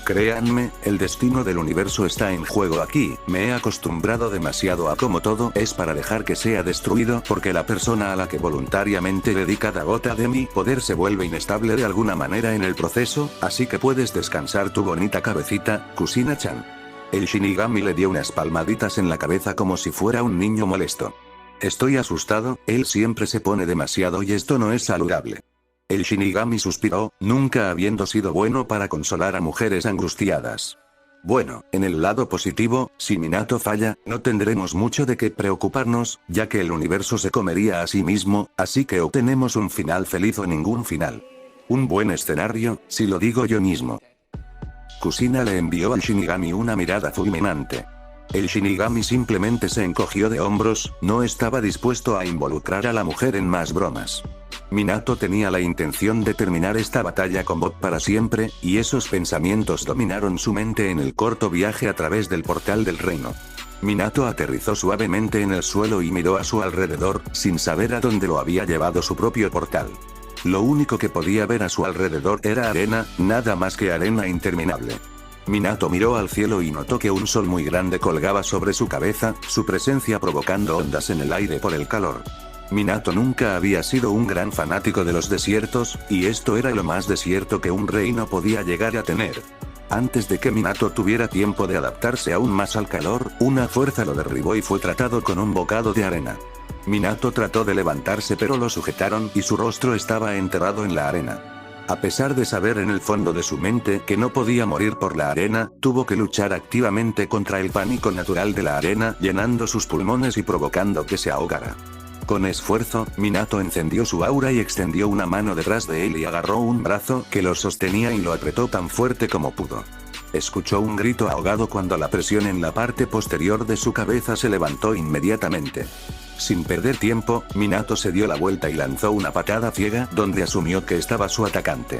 Speaker 1: Créanme, el destino del universo está en juego aquí. Me he acostumbrado demasiado a cómo todo es para dejar que sea destruido porque la persona a la que voluntariamente le di cada gota de mi poder se vuelve inestable de alguna manera en el proceso, así que puedes descansar tu bonita cabecita, Kusina-chan. El Shinigami le dio unas palmaditas en la cabeza como si fuera un niño molesto. Estoy asustado, él siempre se pone demasiado y esto no es saludable. El Shinigami suspiró, nunca habiendo sido bueno para consolar a mujeres angustiadas. Bueno, en el lado positivo, si Minato falla, no tendremos mucho de qué preocuparnos, ya que el universo se comería a sí mismo, así que obtenemos un final feliz o ningún final. Un buen escenario, si lo digo yo mismo. Kusina le envió al Shinigami una mirada fulminante. El Shinigami simplemente se encogió de hombros, no estaba dispuesto a involucrar a la mujer en más bromas. Minato tenía la intención de terminar esta batalla con Bob para siempre, y esos pensamientos dominaron su mente en el corto viaje a través del portal del reino. Minato aterrizó suavemente en el suelo y miró a su alrededor, sin saber a dónde lo había llevado su propio portal. Lo único que podía ver a su alrededor era arena, nada más que arena interminable. Minato miró al cielo y notó que un sol muy grande colgaba sobre su cabeza, su presencia provocando ondas en el aire por el calor. Minato nunca había sido un gran fanático de los desiertos, y esto era lo más desierto que un reino podía llegar a tener. Antes de que Minato tuviera tiempo de adaptarse aún más al calor, una fuerza lo derribó y fue tratado con un bocado de arena. Minato trató de levantarse pero lo sujetaron y su rostro estaba enterrado en la arena. A pesar de saber en el fondo de su mente que no podía morir por la arena, tuvo que luchar activamente contra el pánico natural de la arena, llenando sus pulmones y provocando que se ahogara. Con esfuerzo, Minato encendió su aura y extendió una mano detrás de él y agarró un brazo que lo sostenía y lo apretó tan fuerte como pudo. Escuchó un grito ahogado cuando la presión en la parte posterior de su cabeza se levantó inmediatamente. Sin perder tiempo, Minato se dio la vuelta y lanzó una patada ciega donde asumió que estaba su atacante.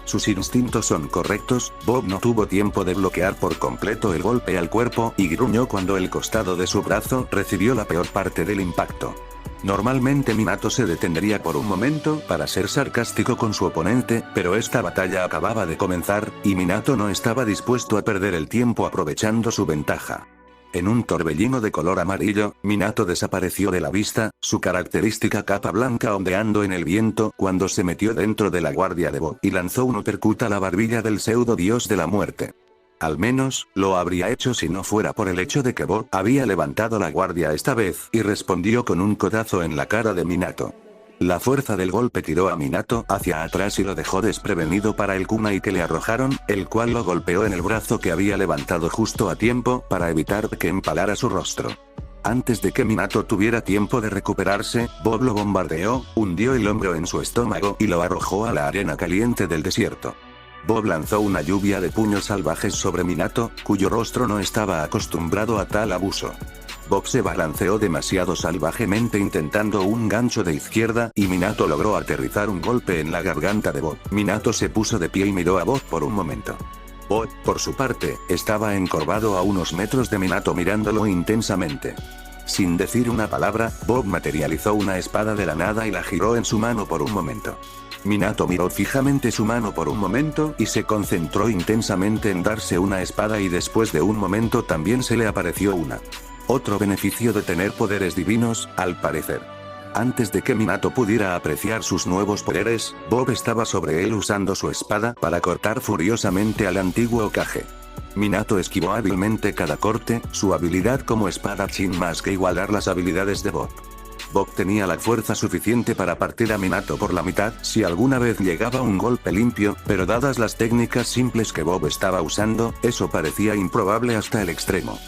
Speaker 1: Sus instintos son correctos, Bob no tuvo tiempo de bloquear por completo el golpe al cuerpo y gruñó cuando el costado de su brazo recibió la peor parte del impacto. Normalmente Minato se detendría por un momento para ser sarcástico con su oponente, pero esta batalla acababa de comenzar, y Minato no estaba dispuesto a perder el tiempo aprovechando su ventaja. En un torbellino de color amarillo, Minato desapareció de la vista, su característica capa blanca ondeando en el viento cuando se metió dentro de la guardia de Bob y lanzó un uppercut a la barbilla del pseudo dios de la muerte. Al menos, lo habría hecho si no fuera por el hecho de que Bob había levantado la guardia esta vez y respondió con un codazo en la cara de Minato. La fuerza del golpe tiró a Minato hacia atrás y lo dejó desprevenido para el kunai que le arrojaron, el cual lo golpeó en el brazo que había levantado justo a tiempo para evitar que empalara su rostro. Antes de que Minato tuviera tiempo de recuperarse, Bob lo bombardeó, hundió el hombro en su estómago y lo arrojó a la arena caliente del desierto. Bob lanzó una lluvia de puños salvajes sobre Minato, cuyo rostro no estaba acostumbrado a tal abuso. Bob se balanceó demasiado salvajemente intentando un gancho de izquierda, y Minato logró aterrizar un golpe en la garganta de Bob. Minato se puso de pie y miró a Bob por un momento. Bob, por su parte, estaba encorvado a unos metros de Minato mirándolo intensamente. Sin decir una palabra, Bob materializó una espada de la nada y la giró en su mano por un momento. Minato miró fijamente su mano por un momento y se concentró intensamente en darse una espada, y después de un momento también se le apareció una. Otro beneficio de tener poderes divinos, al parecer. Antes de que Minato pudiera apreciar sus nuevos poderes, Bob estaba sobre él usando su espada para cortar furiosamente al antiguo Hokage. Minato esquivó hábilmente cada corte, su habilidad como espadachín más que igualar las habilidades de Bob. Bob tenía la fuerza suficiente para partir a Minato por la mitad si alguna vez llegaba un golpe limpio, pero dadas las técnicas simples que Bob estaba usando, eso parecía improbable hasta el extremo.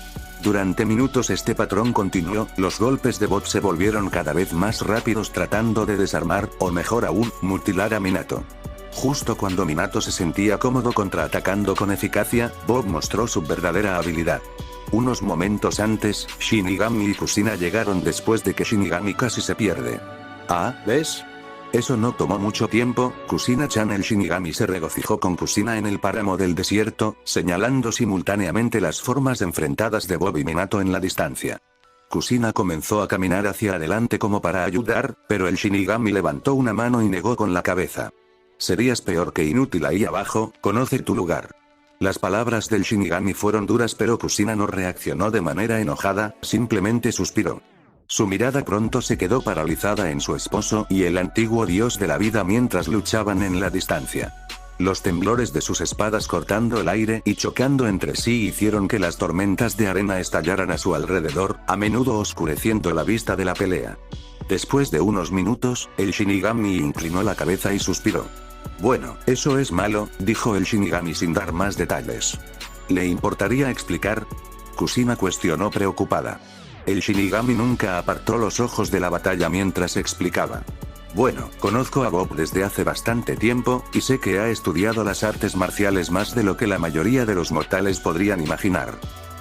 Speaker 1: Durante minutos este patrón continuó, los golpes de Bob se volvieron cada vez más rápidos tratando de desarmar, o mejor aún, mutilar a Minato. Justo cuando Minato se sentía cómodo contraatacando con eficacia, Bob mostró su verdadera habilidad. Unos momentos antes, Shinigami y Kusina llegaron después de que Shinigami casi se pierde. Ah, ¿ves? Eso no tomó mucho tiempo. Kusina-chan, el Shinigami se regocijó con Kusina en el páramo del desierto, señalando simultáneamente las formas enfrentadas de Bob y Minato en la distancia. Kusina comenzó a caminar hacia adelante como para ayudar, pero el Shinigami levantó una mano y negó con la cabeza. Serías peor que inútil ahí abajo, conoce tu lugar. Las palabras del Shinigami fueron duras, pero Kusina no reaccionó de manera enojada, simplemente suspiró. Su mirada pronto se quedó paralizada en su esposo y el antiguo dios de la vida mientras luchaban en la distancia. Los temblores de sus espadas cortando el aire y chocando entre sí hicieron que las tormentas de arena estallaran a su alrededor, a menudo oscureciendo la vista de la pelea. Después de unos minutos, el Shinigami inclinó la cabeza y suspiró. Bueno, eso es malo, dijo el Shinigami sin dar más detalles. ¿Le importaría explicar? Kusina cuestionó preocupada. El Shinigami nunca apartó los ojos de la batalla mientras explicaba. Bueno, conozco a Bob desde hace bastante tiempo, y sé que ha estudiado las artes marciales más de lo que la mayoría de los mortales podrían imaginar.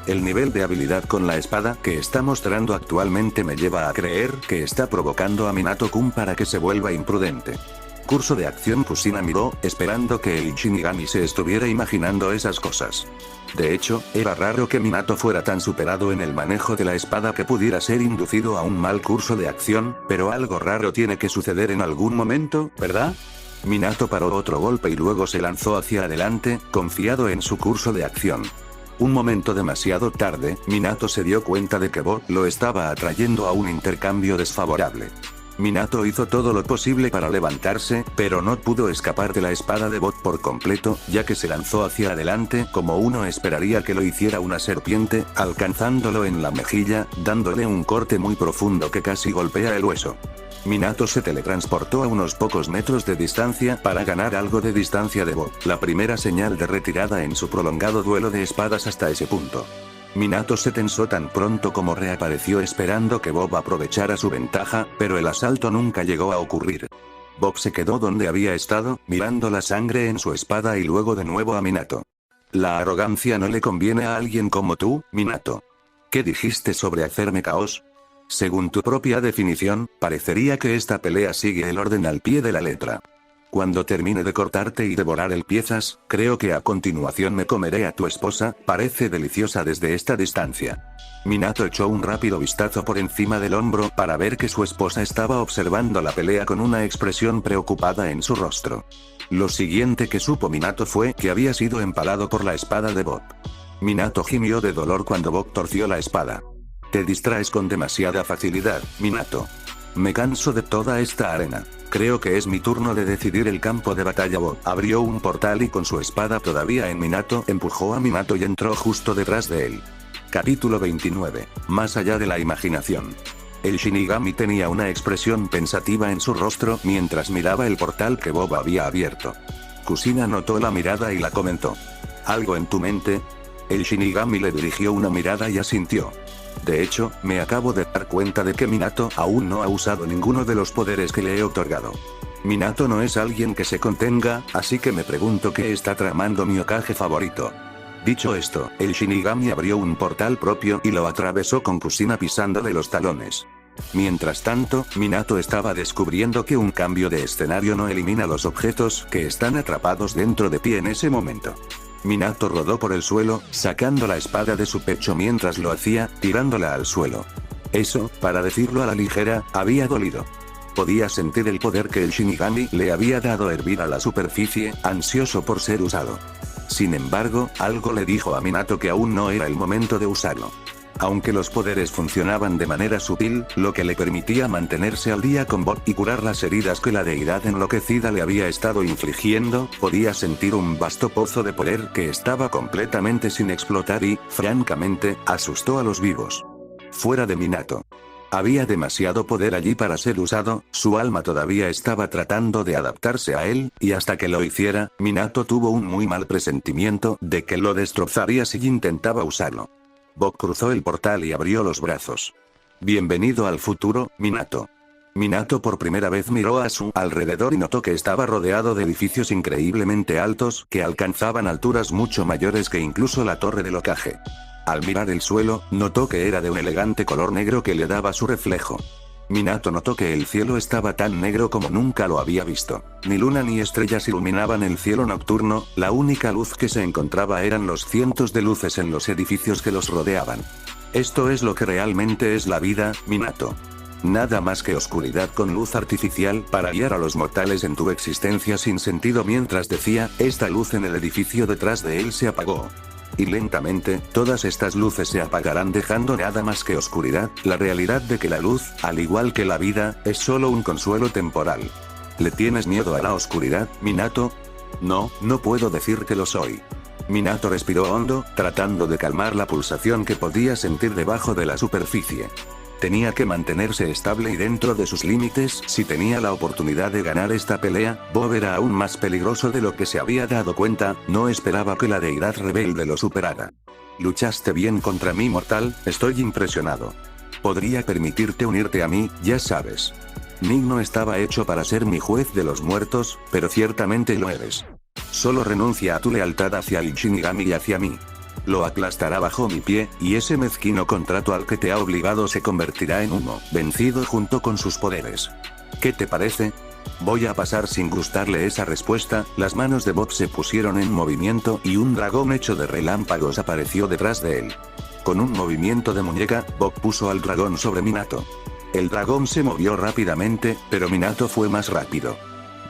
Speaker 1: El nivel de habilidad con la espada que está mostrando actualmente me lleva a creer que está provocando a Minato-kun para que se vuelva imprudente. Curso de acción. Kusina miró, esperando que el Shinigami se estuviera imaginando esas cosas. De hecho, era raro que Minato fuera tan superado en el manejo de la espada que pudiera ser inducido a un mal curso de acción, pero algo raro tiene que suceder en algún momento, ¿verdad? Minato paró otro golpe y luego se lanzó hacia adelante, confiado en su curso de acción. Un momento demasiado tarde, Minato se dio cuenta de que Bob lo estaba atrayendo a un intercambio desfavorable. Minato hizo todo lo posible para levantarse, pero no pudo escapar de la espada de Bob por completo, ya que se lanzó hacia adelante como uno esperaría que lo hiciera una serpiente, alcanzándolo en la mejilla, dándole un corte muy profundo que casi golpea el hueso. Minato se teletransportó a unos pocos metros de distancia para ganar algo de distancia de Bob, la primera señal de retirada en su prolongado duelo de espadas hasta ese punto. Minato se tensó tan pronto como reapareció esperando que Bob aprovechara su ventaja, pero el asalto nunca llegó a ocurrir. Bob se quedó donde había estado, mirando la sangre en su espada y luego de nuevo a Minato. La arrogancia no le conviene a alguien como tú, Minato. ¿Qué dijiste sobre hacerme caos? Según tu propia definición, parecería que esta pelea sigue el orden al pie de la letra. Cuando termine de cortarte y devorar el piezas, creo que a continuación me comeré a tu esposa, parece deliciosa desde esta distancia. Minato echó un rápido vistazo por encima del hombro para ver que su esposa estaba observando la pelea con una expresión preocupada en su rostro. Lo siguiente que supo Minato fue que había sido empalado por la espada de Bob. Minato gimió de dolor cuando Bob torció la espada. Te distraes con demasiada facilidad, Minato. Me canso de toda esta arena. Creo que es mi turno de decidir el campo de batalla. Bob abrió un portal y con su espada todavía en Minato empujó a Minato y entró justo detrás de él. Capítulo 29. Más allá de la imaginación. El Shinigami tenía una expresión pensativa en su rostro mientras miraba el portal que Bob había abierto. Kusina notó la mirada y la comentó. ¿Algo en tu mente? El Shinigami le dirigió una mirada y asintió. De hecho, me acabo de dar cuenta de que Minato aún no ha usado ninguno de los poderes que le he otorgado. Minato no es alguien que se contenga, así que me pregunto qué está tramando mi Hokage favorito. Dicho esto, el Shinigami abrió un portal propio y lo atravesó con Kusina pisándole los talones. Mientras tanto, Minato estaba descubriendo que un cambio de escenario no elimina los objetos que están atrapados dentro de ti en ese momento. Minato rodó por el suelo, sacando la espada de su pecho mientras lo hacía, tirándola al suelo. Eso, para decirlo a la ligera, había dolido. Podía sentir el poder que el Shinigami le había dado a hervir a la superficie, ansioso por ser usado. Sin embargo, algo le dijo a Minato que aún no era el momento de usarlo. Aunque los poderes funcionaban de manera sutil, lo que le permitía mantenerse al día con Bob y curar las heridas que la deidad enloquecida le había estado infligiendo, podía sentir un vasto pozo de poder que estaba completamente sin explotar y, francamente, asustó a los vivos. Fuera de Minato. Había demasiado poder allí para ser usado, su alma todavía estaba tratando de adaptarse a él, y hasta que lo hiciera, Minato tuvo un muy mal presentimiento de que lo destrozaría si intentaba usarlo. Bob cruzó el portal y abrió los brazos. Bienvenido al futuro, Minato. Minato por primera vez miró a su alrededor y notó que estaba rodeado de edificios increíblemente altos que alcanzaban alturas mucho mayores que incluso la torre del Hokage. Al mirar el suelo, notó que era de un elegante color negro que le daba su reflejo. Minato notó que el cielo estaba tan negro como nunca lo había visto. Ni luna ni estrellas iluminaban el cielo nocturno, la única luz que se encontraba eran los cientos de luces en los edificios que los rodeaban. Esto es lo que realmente es la vida, Minato. Nada más que oscuridad con luz artificial para guiar a los mortales en tu existencia sin sentido. Mientras decía, esta luz en el edificio detrás de él se apagó. Y lentamente, todas estas luces se apagarán dejando nada más que oscuridad, la realidad de que la luz, al igual que la vida, es solo un consuelo temporal. ¿Le tienes miedo a la oscuridad, Minato? No, no puedo decir que lo soy. Minato respiró hondo, tratando de calmar la pulsación que podía sentir debajo de la superficie. Tenía que mantenerse estable y dentro de sus límites si tenía la oportunidad de ganar esta pelea. Bob era aún más peligroso de lo que se había dado cuenta, no esperaba que la deidad rebelde lo superara. Luchaste bien contra mí, mortal, estoy impresionado. Podría permitirte unirte a mí, ya sabes. Nick no estaba hecho para ser mi juez de los muertos, pero ciertamente lo eres. Solo renuncia a tu lealtad hacia el Shinigami y hacia mí. Lo aplastará bajo mi pie, y ese mezquino contrato al que te ha obligado se convertirá en humo, vencido junto con sus poderes. ¿Qué te parece? Voy a pasar sin gustarle esa respuesta. Las manos de Bob se pusieron en movimiento y un dragón hecho de relámpagos apareció detrás de él. Con un movimiento de muñeca, Bob puso al dragón sobre Minato. El dragón se movió rápidamente, pero Minato fue más rápido.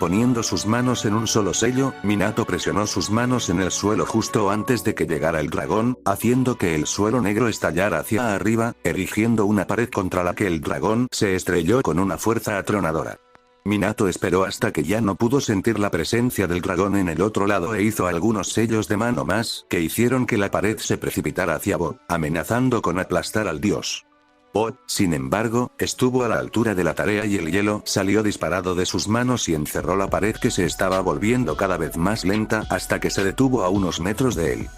Speaker 1: Poniendo sus manos en un solo sello, Minato presionó sus manos en el suelo justo antes de que llegara el dragón, haciendo que el suelo negro estallara hacia arriba, erigiendo una pared contra la que el dragón se estrelló con una fuerza atronadora. Minato esperó hasta que ya no pudo sentir la presencia del dragón en el otro lado e hizo algunos sellos de mano más que hicieron que la pared se precipitara hacia Bob, amenazando con aplastar al dios. Bob, sin embargo, estuvo a la altura de la tarea y el hielo salió disparado de sus manos y encerró la pared que se estaba volviendo cada vez más lenta hasta que se detuvo a unos metros de él.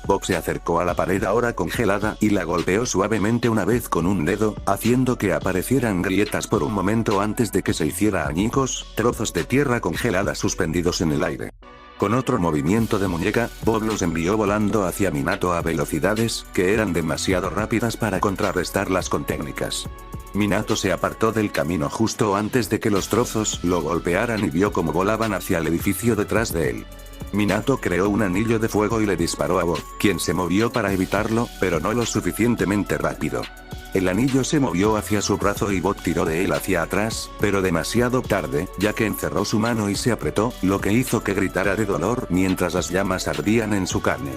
Speaker 1: Bob se acercó a la pared ahora congelada y la golpeó suavemente una vez con un dedo, haciendo que aparecieran grietas por un momento antes de que se hiciera añicos, trozos de tierra congelada suspendidos en el aire. Con otro movimiento de muñeca, Bob los envió volando hacia Minato a velocidades que eran demasiado rápidas para contrarrestarlas con técnicas. Minato se apartó del camino justo antes de que los trozos lo golpearan y vio cómo volaban hacia el edificio detrás de él. Minato creó un anillo de fuego y le disparó a Bob, quien se movió para evitarlo, pero no lo suficientemente rápido. El anillo se movió hacia su brazo y Bob tiró de él hacia atrás, pero demasiado tarde, ya que encerró su mano y se apretó, lo que hizo que gritara de dolor mientras las llamas ardían en su carne.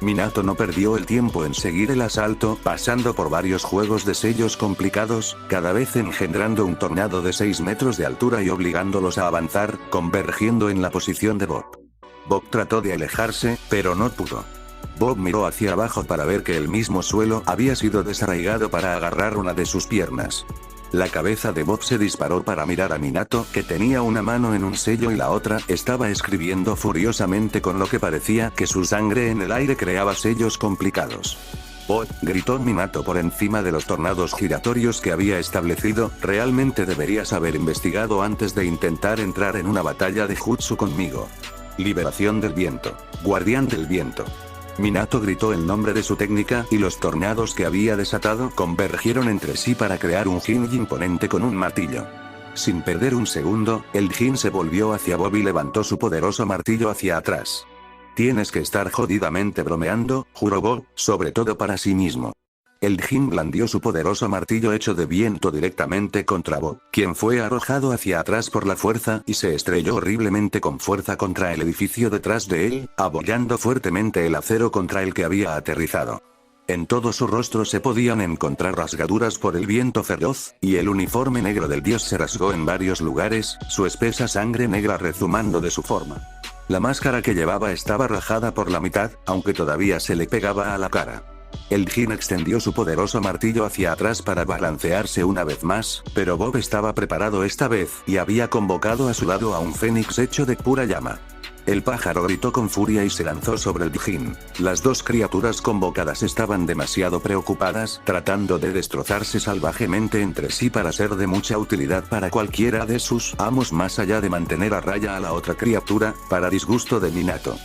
Speaker 1: Minato no perdió el tiempo en seguir el asalto, pasando por varios juegos de sellos complicados, cada vez engendrando un tornado de 6 metros de altura y obligándolos a avanzar, convergiendo en la posición de Bob. Bob trató de alejarse, pero no pudo. Bob miró hacia abajo para ver que el mismo suelo había sido desarraigado para agarrar una de sus piernas. La cabeza de Bob se disparó para mirar a Minato, que tenía una mano en un sello y la otra estaba escribiendo furiosamente con lo que parecía que su sangre en el aire creaba sellos complicados. Bob, gritó Minato por encima de los tornados giratorios que había establecido, realmente deberías haber investigado antes de intentar entrar en una batalla de jutsu conmigo. Liberación del viento. Guardián del viento. Minato gritó el nombre de su técnica y los tornados que había desatado convergieron entre sí para crear un jin imponente con un martillo. Sin perder un segundo, el jin se volvió hacia Bob y levantó su poderoso martillo hacia atrás. Tienes que estar jodidamente bromeando, juró Bob, sobre todo para sí mismo. El jin blandió su poderoso martillo hecho de viento directamente contra Bob, quien fue arrojado hacia atrás por la fuerza y se estrelló horriblemente con fuerza contra el edificio detrás de él, abollando fuertemente el acero contra el que había aterrizado. En todo su rostro se podían encontrar rasgaduras por el viento feroz, y el uniforme negro del dios se rasgó en varios lugares, su espesa sangre negra rezumando de su forma. La máscara que llevaba estaba rajada por la mitad, aunque todavía se le pegaba a la cara. El jin extendió su poderoso martillo hacia atrás para balancearse una vez más, pero Bob estaba preparado esta vez, y había convocado a su lado a un fénix hecho de pura llama. El pájaro gritó con furia y se lanzó sobre el jin. Las dos criaturas convocadas estaban demasiado preocupadas, tratando de destrozarse salvajemente entre sí para ser de mucha utilidad para cualquiera de sus amos más allá de mantener a raya a la otra criatura, para disgusto de Minato.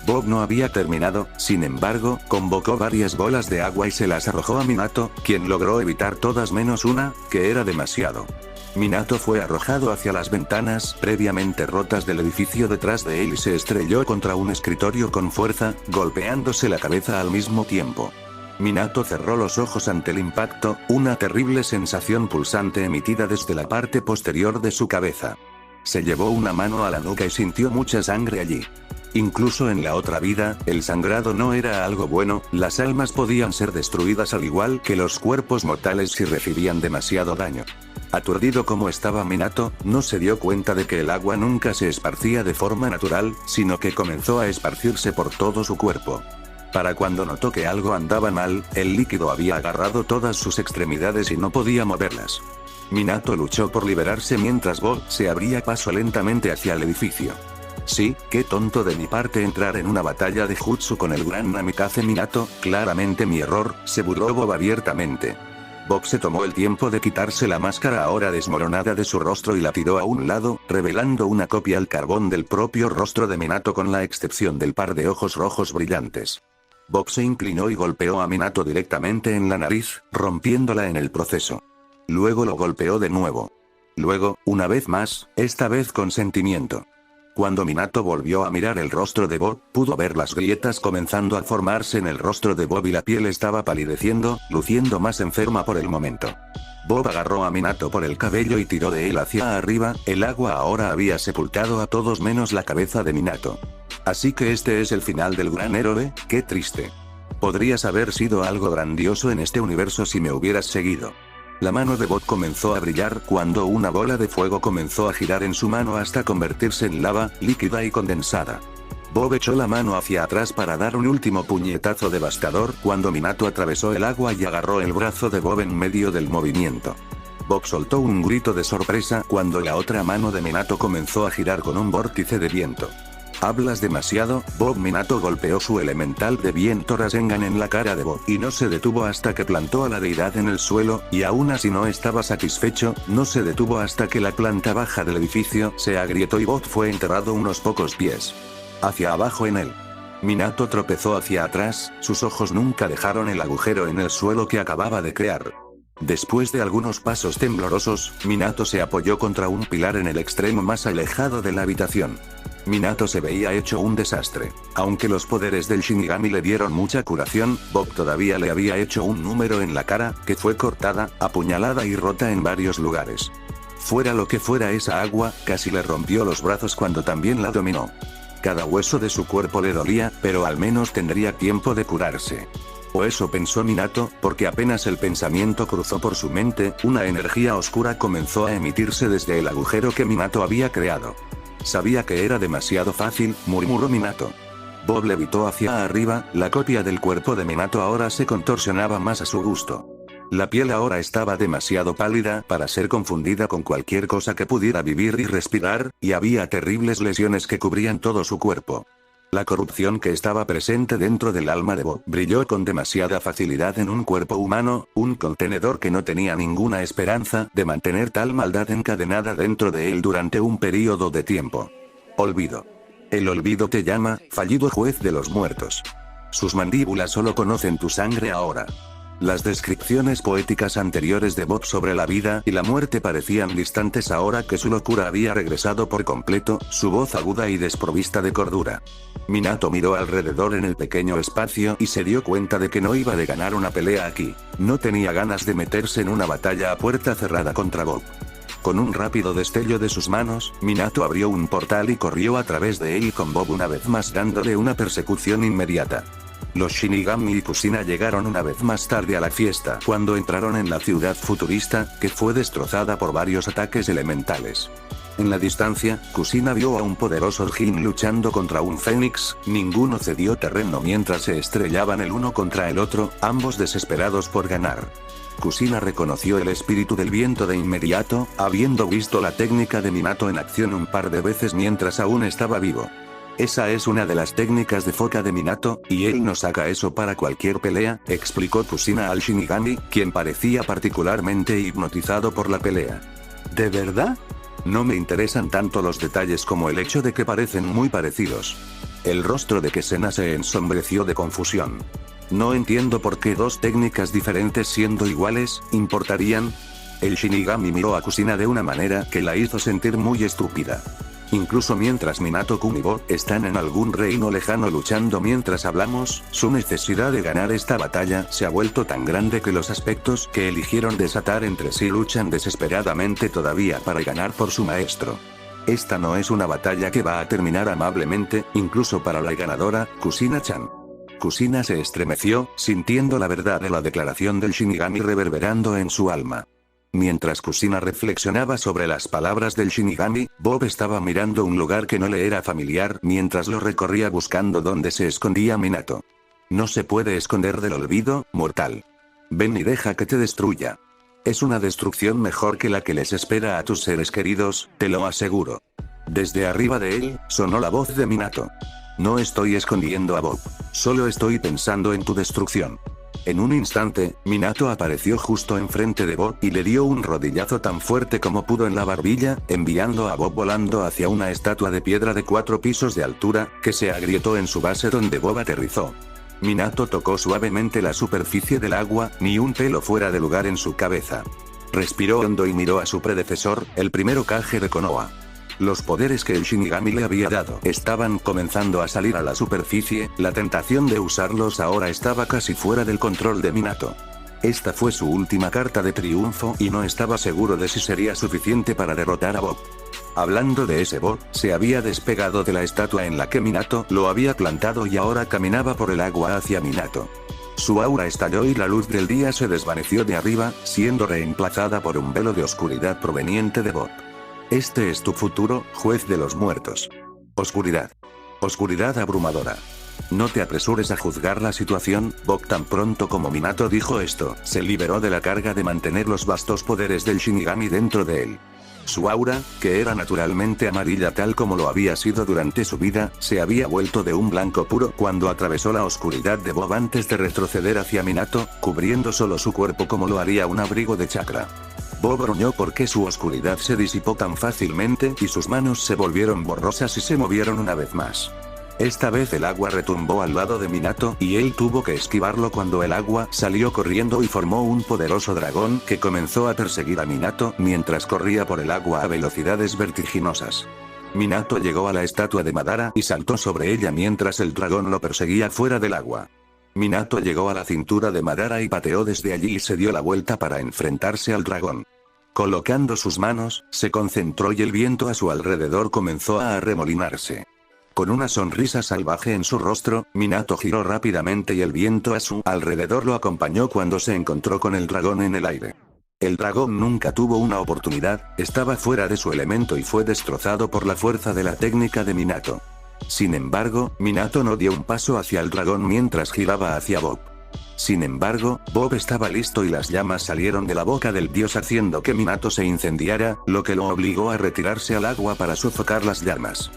Speaker 1: Bob no había terminado, sin embargo, convocó varias bolas de agua y se las arrojó a Minato, quien logró evitar todas menos una, que era demasiado. Minato fue arrojado hacia las ventanas previamente rotas del edificio detrás de él y se estrelló contra un escritorio con fuerza, golpeándose la cabeza al mismo tiempo. Minato cerró los ojos ante el impacto, una terrible sensación pulsante emitida desde la parte posterior de su cabeza. Se llevó una mano a la nuca y sintió mucha sangre allí. Incluso en la otra vida, el sangrado no era algo bueno, las almas podían ser destruidas al igual que los cuerpos mortales si recibían demasiado daño. Aturdido como estaba Minato, no se dio cuenta de que el agua nunca se esparcía de forma natural, sino que comenzó a esparcirse por todo su cuerpo. Para cuando notó que algo andaba mal, el líquido había agarrado todas sus extremidades y no podía moverlas. Minato luchó por liberarse mientras Bob se abría paso lentamente hacia el edificio. Sí, qué tonto de mi parte entrar en una batalla de jutsu con el gran Namikaze Minato, claramente mi error, se burló Bob abiertamente. Bob se tomó el tiempo de quitarse la máscara ahora desmoronada de su rostro y la tiró a un lado, revelando una copia al carbón del propio rostro de Minato con la excepción del par de ojos rojos brillantes. Bob se inclinó y golpeó a Minato directamente en la nariz, rompiéndola en el proceso. Luego lo golpeó de nuevo. Luego, una vez más, esta vez con sentimiento. Cuando Minato volvió a mirar el rostro de Bob, pudo ver las grietas comenzando a formarse en el rostro de Bob y la piel estaba palideciendo, luciendo más enferma por el momento. Bob agarró a Minato por el cabello y tiró de él hacia arriba, el agua ahora había sepultado a todos menos la cabeza de Minato. Así que este es el final del gran héroe, qué triste. Podrías haber sido algo grandioso en este universo si me hubieras seguido. La mano de Bob comenzó a brillar cuando una bola de fuego comenzó a girar en su mano hasta convertirse en lava, líquida y condensada. Bob echó la mano hacia atrás para dar un último puñetazo devastador cuando Minato atravesó el agua y agarró el brazo de Bob en medio del movimiento. Bob soltó un grito de sorpresa cuando la otra mano de Minato comenzó a girar con un vórtice de viento. Hablas demasiado, Bob. Minato golpeó su elemental de viento Rasengan en la cara de Bob y no se detuvo hasta que plantó a la deidad en el suelo, y aún así no estaba satisfecho, no se detuvo hasta que la planta baja del edificio se agrietó y Bob fue enterrado unos pocos pies. hacia abajo en él. Minato tropezó hacia atrás, sus ojos nunca dejaron el agujero en el suelo que acababa de crear. Después de algunos pasos temblorosos, Minato se apoyó contra un pilar en el extremo más alejado de la habitación. Minato se veía hecho un desastre. Aunque los poderes del Shinigami le dieron mucha curación, Bob todavía le había hecho un número en la cara, que fue cortada, apuñalada y rota en varios lugares. Fuera lo que fuera esa agua, casi le rompió los brazos cuando también la dominó. Cada hueso de su cuerpo le dolía, pero al menos tendría tiempo de curarse. O eso pensó Minato, porque apenas el pensamiento cruzó por su mente, una energía oscura comenzó a emitirse desde el agujero que Minato había creado. Sabía que era demasiado fácil, murmuró Minato. Bob levitó hacia arriba, la copia del cuerpo de Minato ahora se contorsionaba más a su gusto. La piel ahora estaba demasiado pálida para ser confundida con cualquier cosa que pudiera vivir y respirar, y había terribles lesiones que cubrían todo su cuerpo. La corrupción que estaba presente dentro del alma de Bob brilló con demasiada facilidad en un cuerpo humano, un contenedor que no tenía ninguna esperanza de mantener tal maldad encadenada dentro de él durante un período de tiempo. Olvido. El olvido te llama, fallido juez de los muertos. Sus mandíbulas solo conocen tu sangre ahora. Las descripciones poéticas anteriores de Bob sobre la vida y la muerte parecían distantes ahora que su locura había regresado por completo, su voz aguda y desprovista de cordura. Minato miró alrededor en el pequeño espacio y se dio cuenta de que no iba de ganar una pelea aquí. No tenía ganas de meterse en una batalla a puerta cerrada contra Bob. Con un rápido destello de sus manos, Minato abrió un portal y corrió a través de él con Bob una vez más dándole una persecución inmediata. Los Shinigami y Kusina llegaron una vez más tarde a la fiesta cuando entraron en la ciudad futurista, que fue destrozada por varios ataques elementales. En la distancia, Kusina vio a un poderoso Jin luchando contra un Fénix, ninguno cedió terreno mientras se estrellaban el uno contra el otro, ambos desesperados por ganar. Kusina reconoció el espíritu del viento de inmediato, habiendo visto la técnica de Minato en acción un par de veces mientras aún estaba vivo. Esa es una de las técnicas de foca de Minato, y él no saca eso para cualquier pelea, explicó Kusina al Shinigami, quien parecía particularmente hipnotizado por la pelea. ¿De verdad? No me interesan tanto los detalles como el hecho de que parecen muy parecidos. El rostro de Kusina se ensombreció de confusión. No entiendo por qué dos técnicas diferentes siendo iguales, importarían. El Shinigami miró a Kusina de una manera que la hizo sentir muy estúpida. Incluso mientras Minato-kun y Bob están en algún reino lejano luchando mientras hablamos, su necesidad de ganar esta batalla se ha vuelto tan grande que los aspectos que eligieron desatar entre sí luchan desesperadamente todavía para ganar por su maestro. Esta no es una batalla que va a terminar amablemente, incluso para la ganadora, Kusina-chan. Kusina se estremeció, sintiendo la verdad de la declaración del Shinigami reverberando en su alma. Mientras Kusina reflexionaba sobre las palabras del Shinigami, Bob estaba mirando un lugar que no le era familiar mientras lo recorría buscando dónde se escondía Minato. No se puede esconder del olvido, mortal. Ven y deja que te destruya. Es una destrucción mejor que la que les espera a tus seres queridos, te lo aseguro. Desde arriba de él, sonó la voz de Minato. No estoy escondiendo a Bob. Solo estoy pensando en tu destrucción. En un instante, Minato apareció justo enfrente de Bob y le dio un rodillazo tan fuerte como pudo en la barbilla, enviando a Bob volando hacia una estatua de piedra de 4 pisos de altura, que se agrietó en su base donde Bob aterrizó. Minato tocó suavemente la superficie del agua, ni un pelo fuera de lugar en su cabeza. Respiró hondo y miró a su predecesor, el primer Hokage de Konoha. Los poderes que el Shinigami le había dado estaban comenzando a salir a la superficie, la tentación de usarlos ahora estaba casi fuera del control de Minato. Esta fue su última carta de triunfo y no estaba seguro de si sería suficiente para derrotar a Bob. Hablando de ese Bob, se había despegado de la estatua en la que Minato lo había plantado y ahora caminaba por el agua hacia Minato. Su aura estalló y la luz del día se desvaneció de arriba, siendo reemplazada por un velo de oscuridad proveniente de Bob. Este es tu futuro, juez de los muertos. Oscuridad. Oscuridad abrumadora. No te apresures a juzgar la situación, Bob. Tan pronto como Minato dijo esto, se liberó de la carga de mantener los vastos poderes del Shinigami dentro de él. Su aura, que era naturalmente amarilla tal como lo había sido durante su vida, se había vuelto de un blanco puro cuando atravesó la oscuridad de Bob antes de retroceder hacia Minato, cubriendo solo su cuerpo como lo haría un abrigo de chakra. Bob gruñó porque su oscuridad se disipó tan fácilmente y sus manos se volvieron borrosas y se movieron una vez más. Esta vez el agua retumbó al lado de Minato y él tuvo que esquivarlo cuando el agua salió corriendo y formó un poderoso dragón que comenzó a perseguir a Minato mientras corría por el agua a velocidades vertiginosas. Minato llegó a la estatua de Madara y saltó sobre ella mientras el dragón lo perseguía fuera del agua. Minato llegó a la cintura de Madara y pateó desde allí y se dio la vuelta para enfrentarse al dragón. Colocando sus manos, se concentró y el viento a su alrededor comenzó a arremolinarse. Con una sonrisa salvaje en su rostro, Minato giró rápidamente y el viento a su alrededor lo acompañó cuando se encontró con el dragón en el aire. El dragón nunca tuvo una oportunidad, estaba fuera de su elemento y fue destrozado por la fuerza de la técnica de Minato. Sin embargo, Minato no dio un paso hacia el dragón mientras giraba hacia Bob. Sin embargo, Bob estaba listo y las llamas salieron de la boca del dios haciendo que Minato se incendiara, lo que lo obligó a retirarse al agua para sofocar las llamas.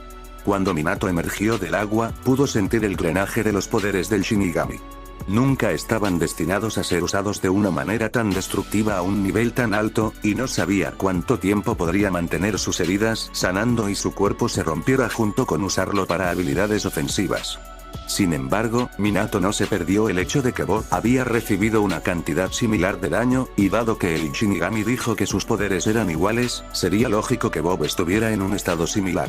Speaker 1: Cuando Minato emergió del agua, pudo sentir el drenaje de los poderes del Shinigami. Nunca estaban destinados a ser usados de una manera tan destructiva a un nivel tan alto, y no sabía cuánto tiempo podría mantener sus heridas sanando y su cuerpo se rompiera junto con usarlo para habilidades ofensivas. Sin embargo, Minato no se perdió el hecho de que Bob había recibido una cantidad similar de daño, y dado que el Shinigami dijo que sus poderes eran iguales, sería lógico que Bob estuviera en un estado similar.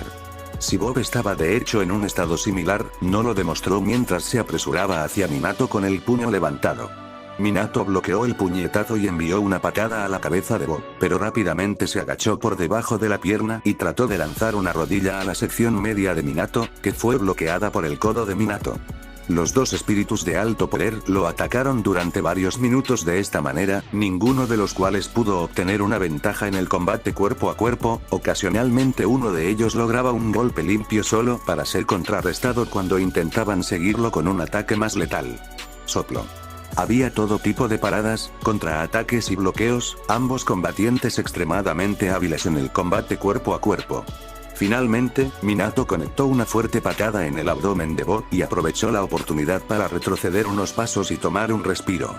Speaker 1: Si Bob estaba de hecho en un estado similar, no lo demostró mientras se apresuraba hacia Minato con el puño levantado. Minato bloqueó el puñetazo y envió una patada a la cabeza de Bob, pero rápidamente se agachó por debajo de la pierna y trató de lanzar una rodilla a la sección media de Minato, que fue bloqueada por el codo de Minato. Los dos espíritus de alto poder lo atacaron durante varios minutos de esta manera, ninguno de los cuales pudo obtener una ventaja en el combate cuerpo a cuerpo, ocasionalmente uno de ellos lograba un golpe limpio solo para ser contrarrestado cuando intentaban seguirlo con un ataque más letal. Soplo. Había todo tipo de paradas, contraataques y bloqueos, ambos combatientes extremadamente hábiles en el combate cuerpo a cuerpo. Finalmente, Minato conectó una fuerte patada en el abdomen de Bob y aprovechó la oportunidad para retroceder unos pasos y tomar un respiro.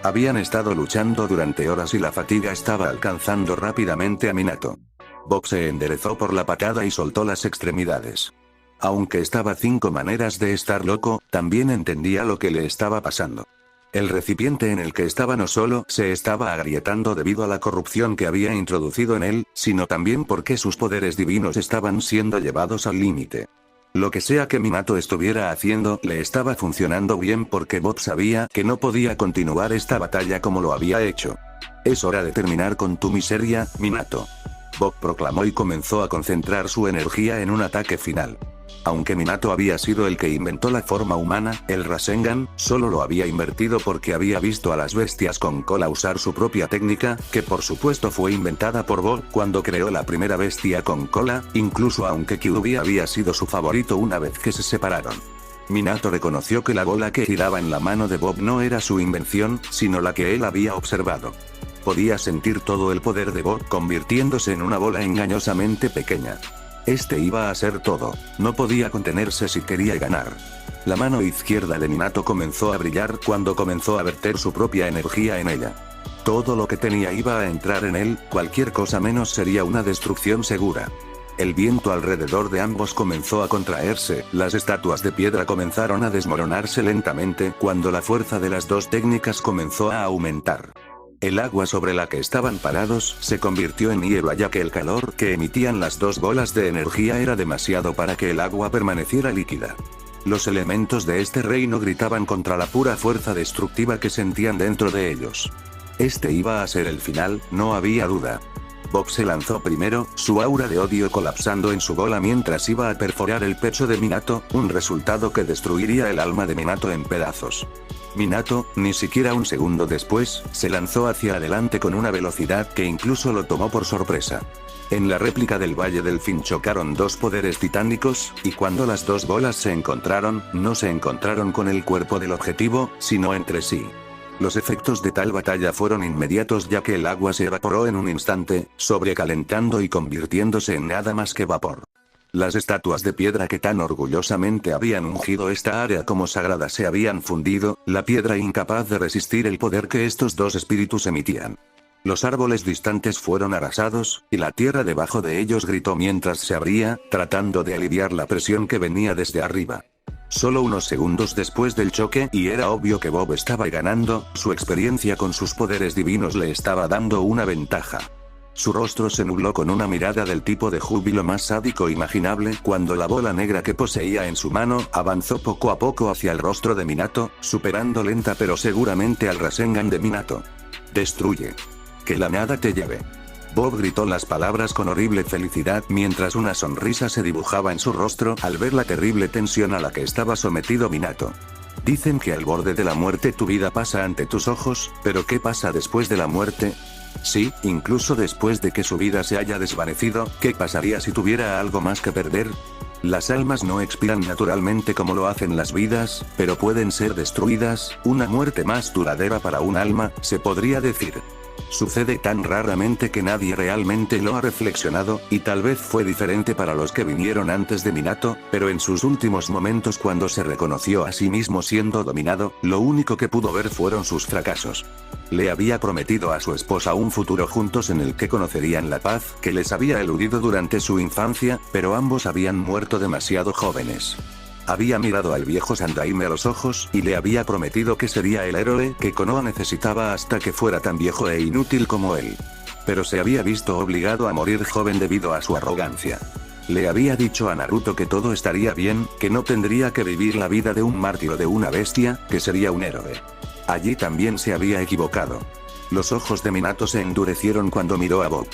Speaker 1: Habían estado luchando durante horas y la fatiga estaba alcanzando rápidamente a Minato. Bob se enderezó por la patada y soltó las extremidades. Aunque estaba 5 maneras de estar loco, también entendía lo que le estaba pasando. El recipiente en el que estaba no solo se estaba agrietando debido a la corrupción que había introducido en él, sino también porque sus poderes divinos estaban siendo llevados al límite. Lo que sea que Minato estuviera haciendo le estaba funcionando bien porque Bob sabía que no podía continuar esta batalla como lo había hecho. Es hora de terminar con tu miseria, Minato. Bob proclamó y comenzó a concentrar su energía en un ataque final. Aunque Minato había sido el que inventó la forma humana, el Rasengan, solo lo había invertido porque había visto a las bestias con cola usar su propia técnica, que por supuesto fue inventada por Bob cuando creó la primera bestia con cola, incluso aunque Kyuubi había sido su favorito una vez que se separaron. Minato reconoció que la bola que giraba en la mano de Bob no era su invención, sino la que él había observado. Podía sentir todo el poder de Bob convirtiéndose en una bola engañosamente pequeña. Este iba a ser todo, no podía contenerse si quería ganar. La mano izquierda de Minato comenzó a brillar cuando comenzó a verter su propia energía en ella. Todo lo que tenía iba a entrar en él, cualquier cosa menos sería una destrucción segura. El viento alrededor de ambos comenzó a contraerse, las estatuas de piedra comenzaron a desmoronarse lentamente cuando la fuerza de las dos técnicas comenzó a aumentar. El agua sobre la que estaban parados se convirtió en hielo ya que el calor que emitían las dos bolas de energía era demasiado para que el agua permaneciera líquida. Los elementos de este reino gritaban contra la pura fuerza destructiva que sentían dentro de ellos. Este iba a ser el final, no había duda. Bob se lanzó primero, su aura de odio colapsando en su bola mientras iba a perforar el pecho de Minato, un resultado que destruiría el alma de Minato en pedazos. Minato, ni siquiera un segundo después, se lanzó hacia adelante con una velocidad que incluso lo tomó por sorpresa. En la réplica del Valle del Fin chocaron dos poderes titánicos, y cuando las dos bolas se encontraron, no se encontraron con el cuerpo del objetivo, sino entre sí. Los efectos de tal batalla fueron inmediatos ya que el agua se evaporó en un instante, sobrecalentando y convirtiéndose en nada más que vapor. Las estatuas de piedra que tan orgullosamente habían ungido esta área como sagrada se habían fundido, la piedra incapaz de resistir el poder que estos dos espíritus emitían. Los árboles distantes fueron arrasados, y la tierra debajo de ellos gritó mientras se abría, tratando de aliviar la presión que venía desde arriba. Solo unos segundos después del choque y era obvio que Bob estaba ganando, su experiencia con sus poderes divinos le estaba dando una ventaja. Su rostro se nubló con una mirada del tipo de júbilo más sádico imaginable cuando la bola negra que poseía en su mano avanzó poco a poco hacia el rostro de Minato, superando lenta pero seguramente al Rasengan de Minato. Destruye. Que la nada te lleve. Bob gritó las palabras con horrible felicidad mientras una sonrisa se dibujaba en su rostro al ver la terrible tensión a la que estaba sometido Minato. Dicen que al borde de la muerte tu vida pasa ante tus ojos, pero ¿qué pasa después de la muerte? Sí, incluso después de que su vida se haya desvanecido, ¿qué pasaría si tuviera algo más que perder? Las almas no expiran naturalmente como lo hacen las vidas, pero pueden ser destruidas, una muerte más duradera para un alma, se podría decir. Sucede tan raramente que nadie realmente lo ha reflexionado, y tal vez fue diferente para los que vinieron antes de Minato, pero en sus últimos momentos cuando se reconoció a sí mismo siendo dominado, lo único que pudo ver fueron sus fracasos. Le había prometido a su esposa un futuro juntos en el que conocerían la paz que les había eludido durante su infancia, pero ambos habían muerto demasiado jóvenes. Había mirado al viejo Sandaime a los ojos y le había prometido que sería el héroe que Konoha necesitaba hasta que fuera tan viejo e inútil como él. Pero se había visto obligado a morir joven debido a su arrogancia. Le había dicho a Naruto que todo estaría bien, que no tendría que vivir la vida de un mártir o de una bestia, que sería un héroe. Allí también se había equivocado. Los ojos de Minato se endurecieron cuando miró a Bob.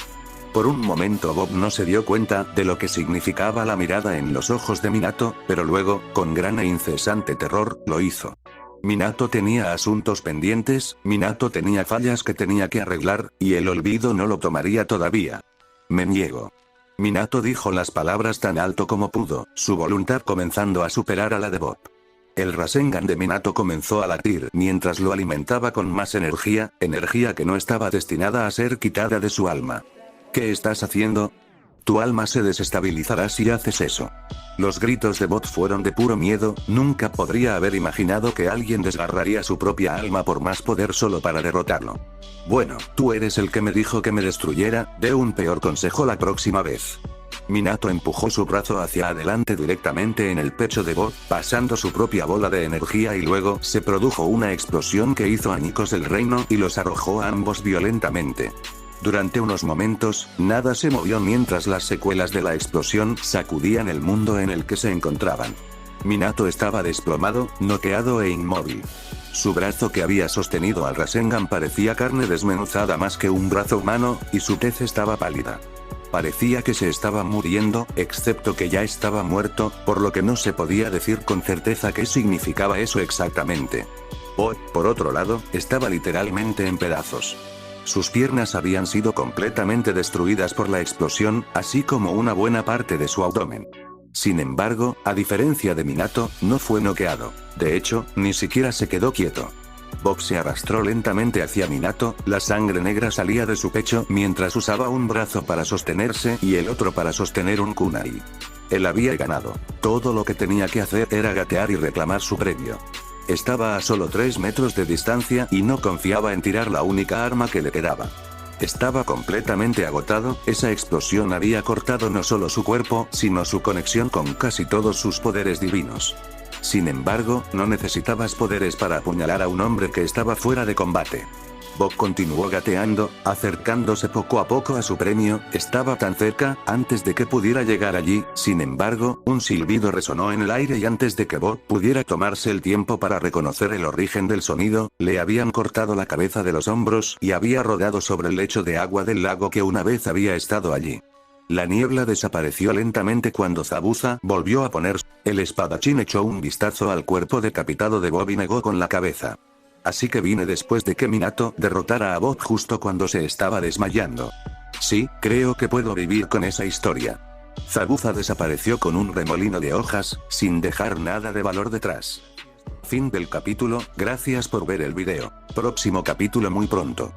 Speaker 1: Por un momento Bob no se dio cuenta de lo que significaba la mirada en los ojos de Minato, pero luego, con gran e incesante terror, lo hizo. Minato tenía asuntos pendientes, Minato tenía fallas que tenía que arreglar, y el olvido no lo tomaría todavía. Me niego. Minato dijo las palabras tan alto como pudo, su voluntad comenzando a superar a la de Bob. El Rasengan de Minato comenzó a latir mientras lo alimentaba con más energía que no estaba destinada a ser quitada de su alma. ¿Qué estás haciendo? Tu alma se desestabilizará si haces eso. Los gritos de Bob fueron de puro miedo, nunca podría haber imaginado que alguien desgarraría su propia alma por más poder solo para derrotarlo. Bueno, tú eres el que me dijo que me destruyera, dé un peor consejo la próxima vez. Minato empujó su brazo hacia adelante directamente en el pecho de Bob, pasando su propia bola de energía y luego se produjo una explosión que hizo añicos el reino y los arrojó a ambos violentamente. Durante unos momentos, nada se movió mientras las secuelas de la explosión sacudían el mundo en el que se encontraban. Minato estaba desplomado, noqueado e inmóvil. Su brazo que había sostenido al Rasengan parecía carne desmenuzada más que un brazo humano, y su tez estaba pálida. Parecía que se estaba muriendo, excepto que ya estaba muerto, por lo que no se podía decir con certeza qué significaba eso exactamente. Bob, por otro lado, estaba literalmente en pedazos. Sus piernas habían sido completamente destruidas por la explosión, así como una buena parte de su abdomen. Sin embargo, a diferencia de Minato, no fue noqueado. De hecho, ni siquiera se quedó quieto. Bob se arrastró lentamente hacia Minato, la sangre negra salía de su pecho mientras usaba un brazo para sostenerse y el otro para sostener un kunai. Él había ganado. Todo lo que tenía que hacer era gatear y reclamar su premio. Estaba a solo 3 metros de distancia y no confiaba en tirar la única arma que le quedaba. Estaba completamente agotado, esa explosión había cortado no solo su cuerpo, sino su conexión con casi todos sus poderes divinos. Sin embargo, no necesitabas poderes para apuñalar a un hombre que estaba fuera de combate. Bob continuó gateando, acercándose poco a poco a su premio, estaba tan cerca, antes de que pudiera llegar allí, sin embargo, un silbido resonó en el aire y antes de que Bob pudiera tomarse el tiempo para reconocer el origen del sonido, le habían cortado la cabeza de los hombros y había rodado sobre el lecho de agua del lago que una vez había estado allí. La niebla desapareció lentamente cuando Zabuza volvió a poner. El espadachín echó un vistazo al cuerpo decapitado de Bob y negó con la cabeza. Así que vine después de que Minato derrotara a Bob justo cuando se estaba desmayando. Sí, creo que puedo vivir con esa historia. Zabuza desapareció con un remolino de hojas, sin dejar nada de valor detrás. Fin del capítulo, gracias por ver el video. Próximo capítulo muy pronto.